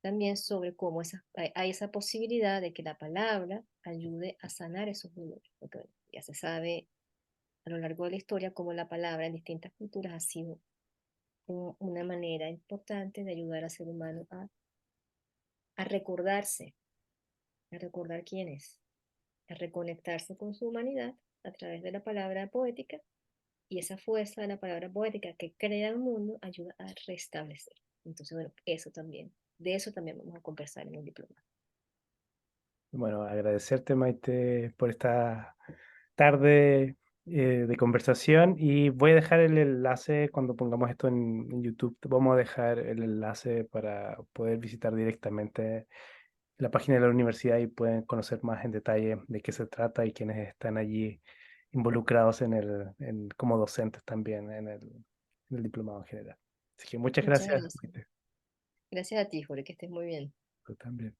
también sobre cómo hay esa posibilidad de que la palabra ayude a sanar esos dolores. Porque bueno, ya se sabe a lo largo de la historia cómo la palabra en distintas culturas ha sido una manera importante de ayudar al ser humano a recordarse, a recordar quién es, a reconectarse con su humanidad a través de la palabra poética y esa fuerza de la palabra poética que crea el mundo ayuda a restablecer. Entonces, bueno, de eso también vamos a conversar en el diploma. Bueno, agradecerte, Maite, por esta tarde de conversación y voy a dejar el enlace cuando pongamos esto en YouTube. Vamos a dejar el enlace para poder visitar directamente la página de la universidad y pueden conocer más en detalle de qué se trata y quiénes están allí involucrados como docentes también en el diplomado en general. Así que muchas Muchas gracias, gracias. Maite. Gracias a ti, Jorge, que estés muy bien. Tú también.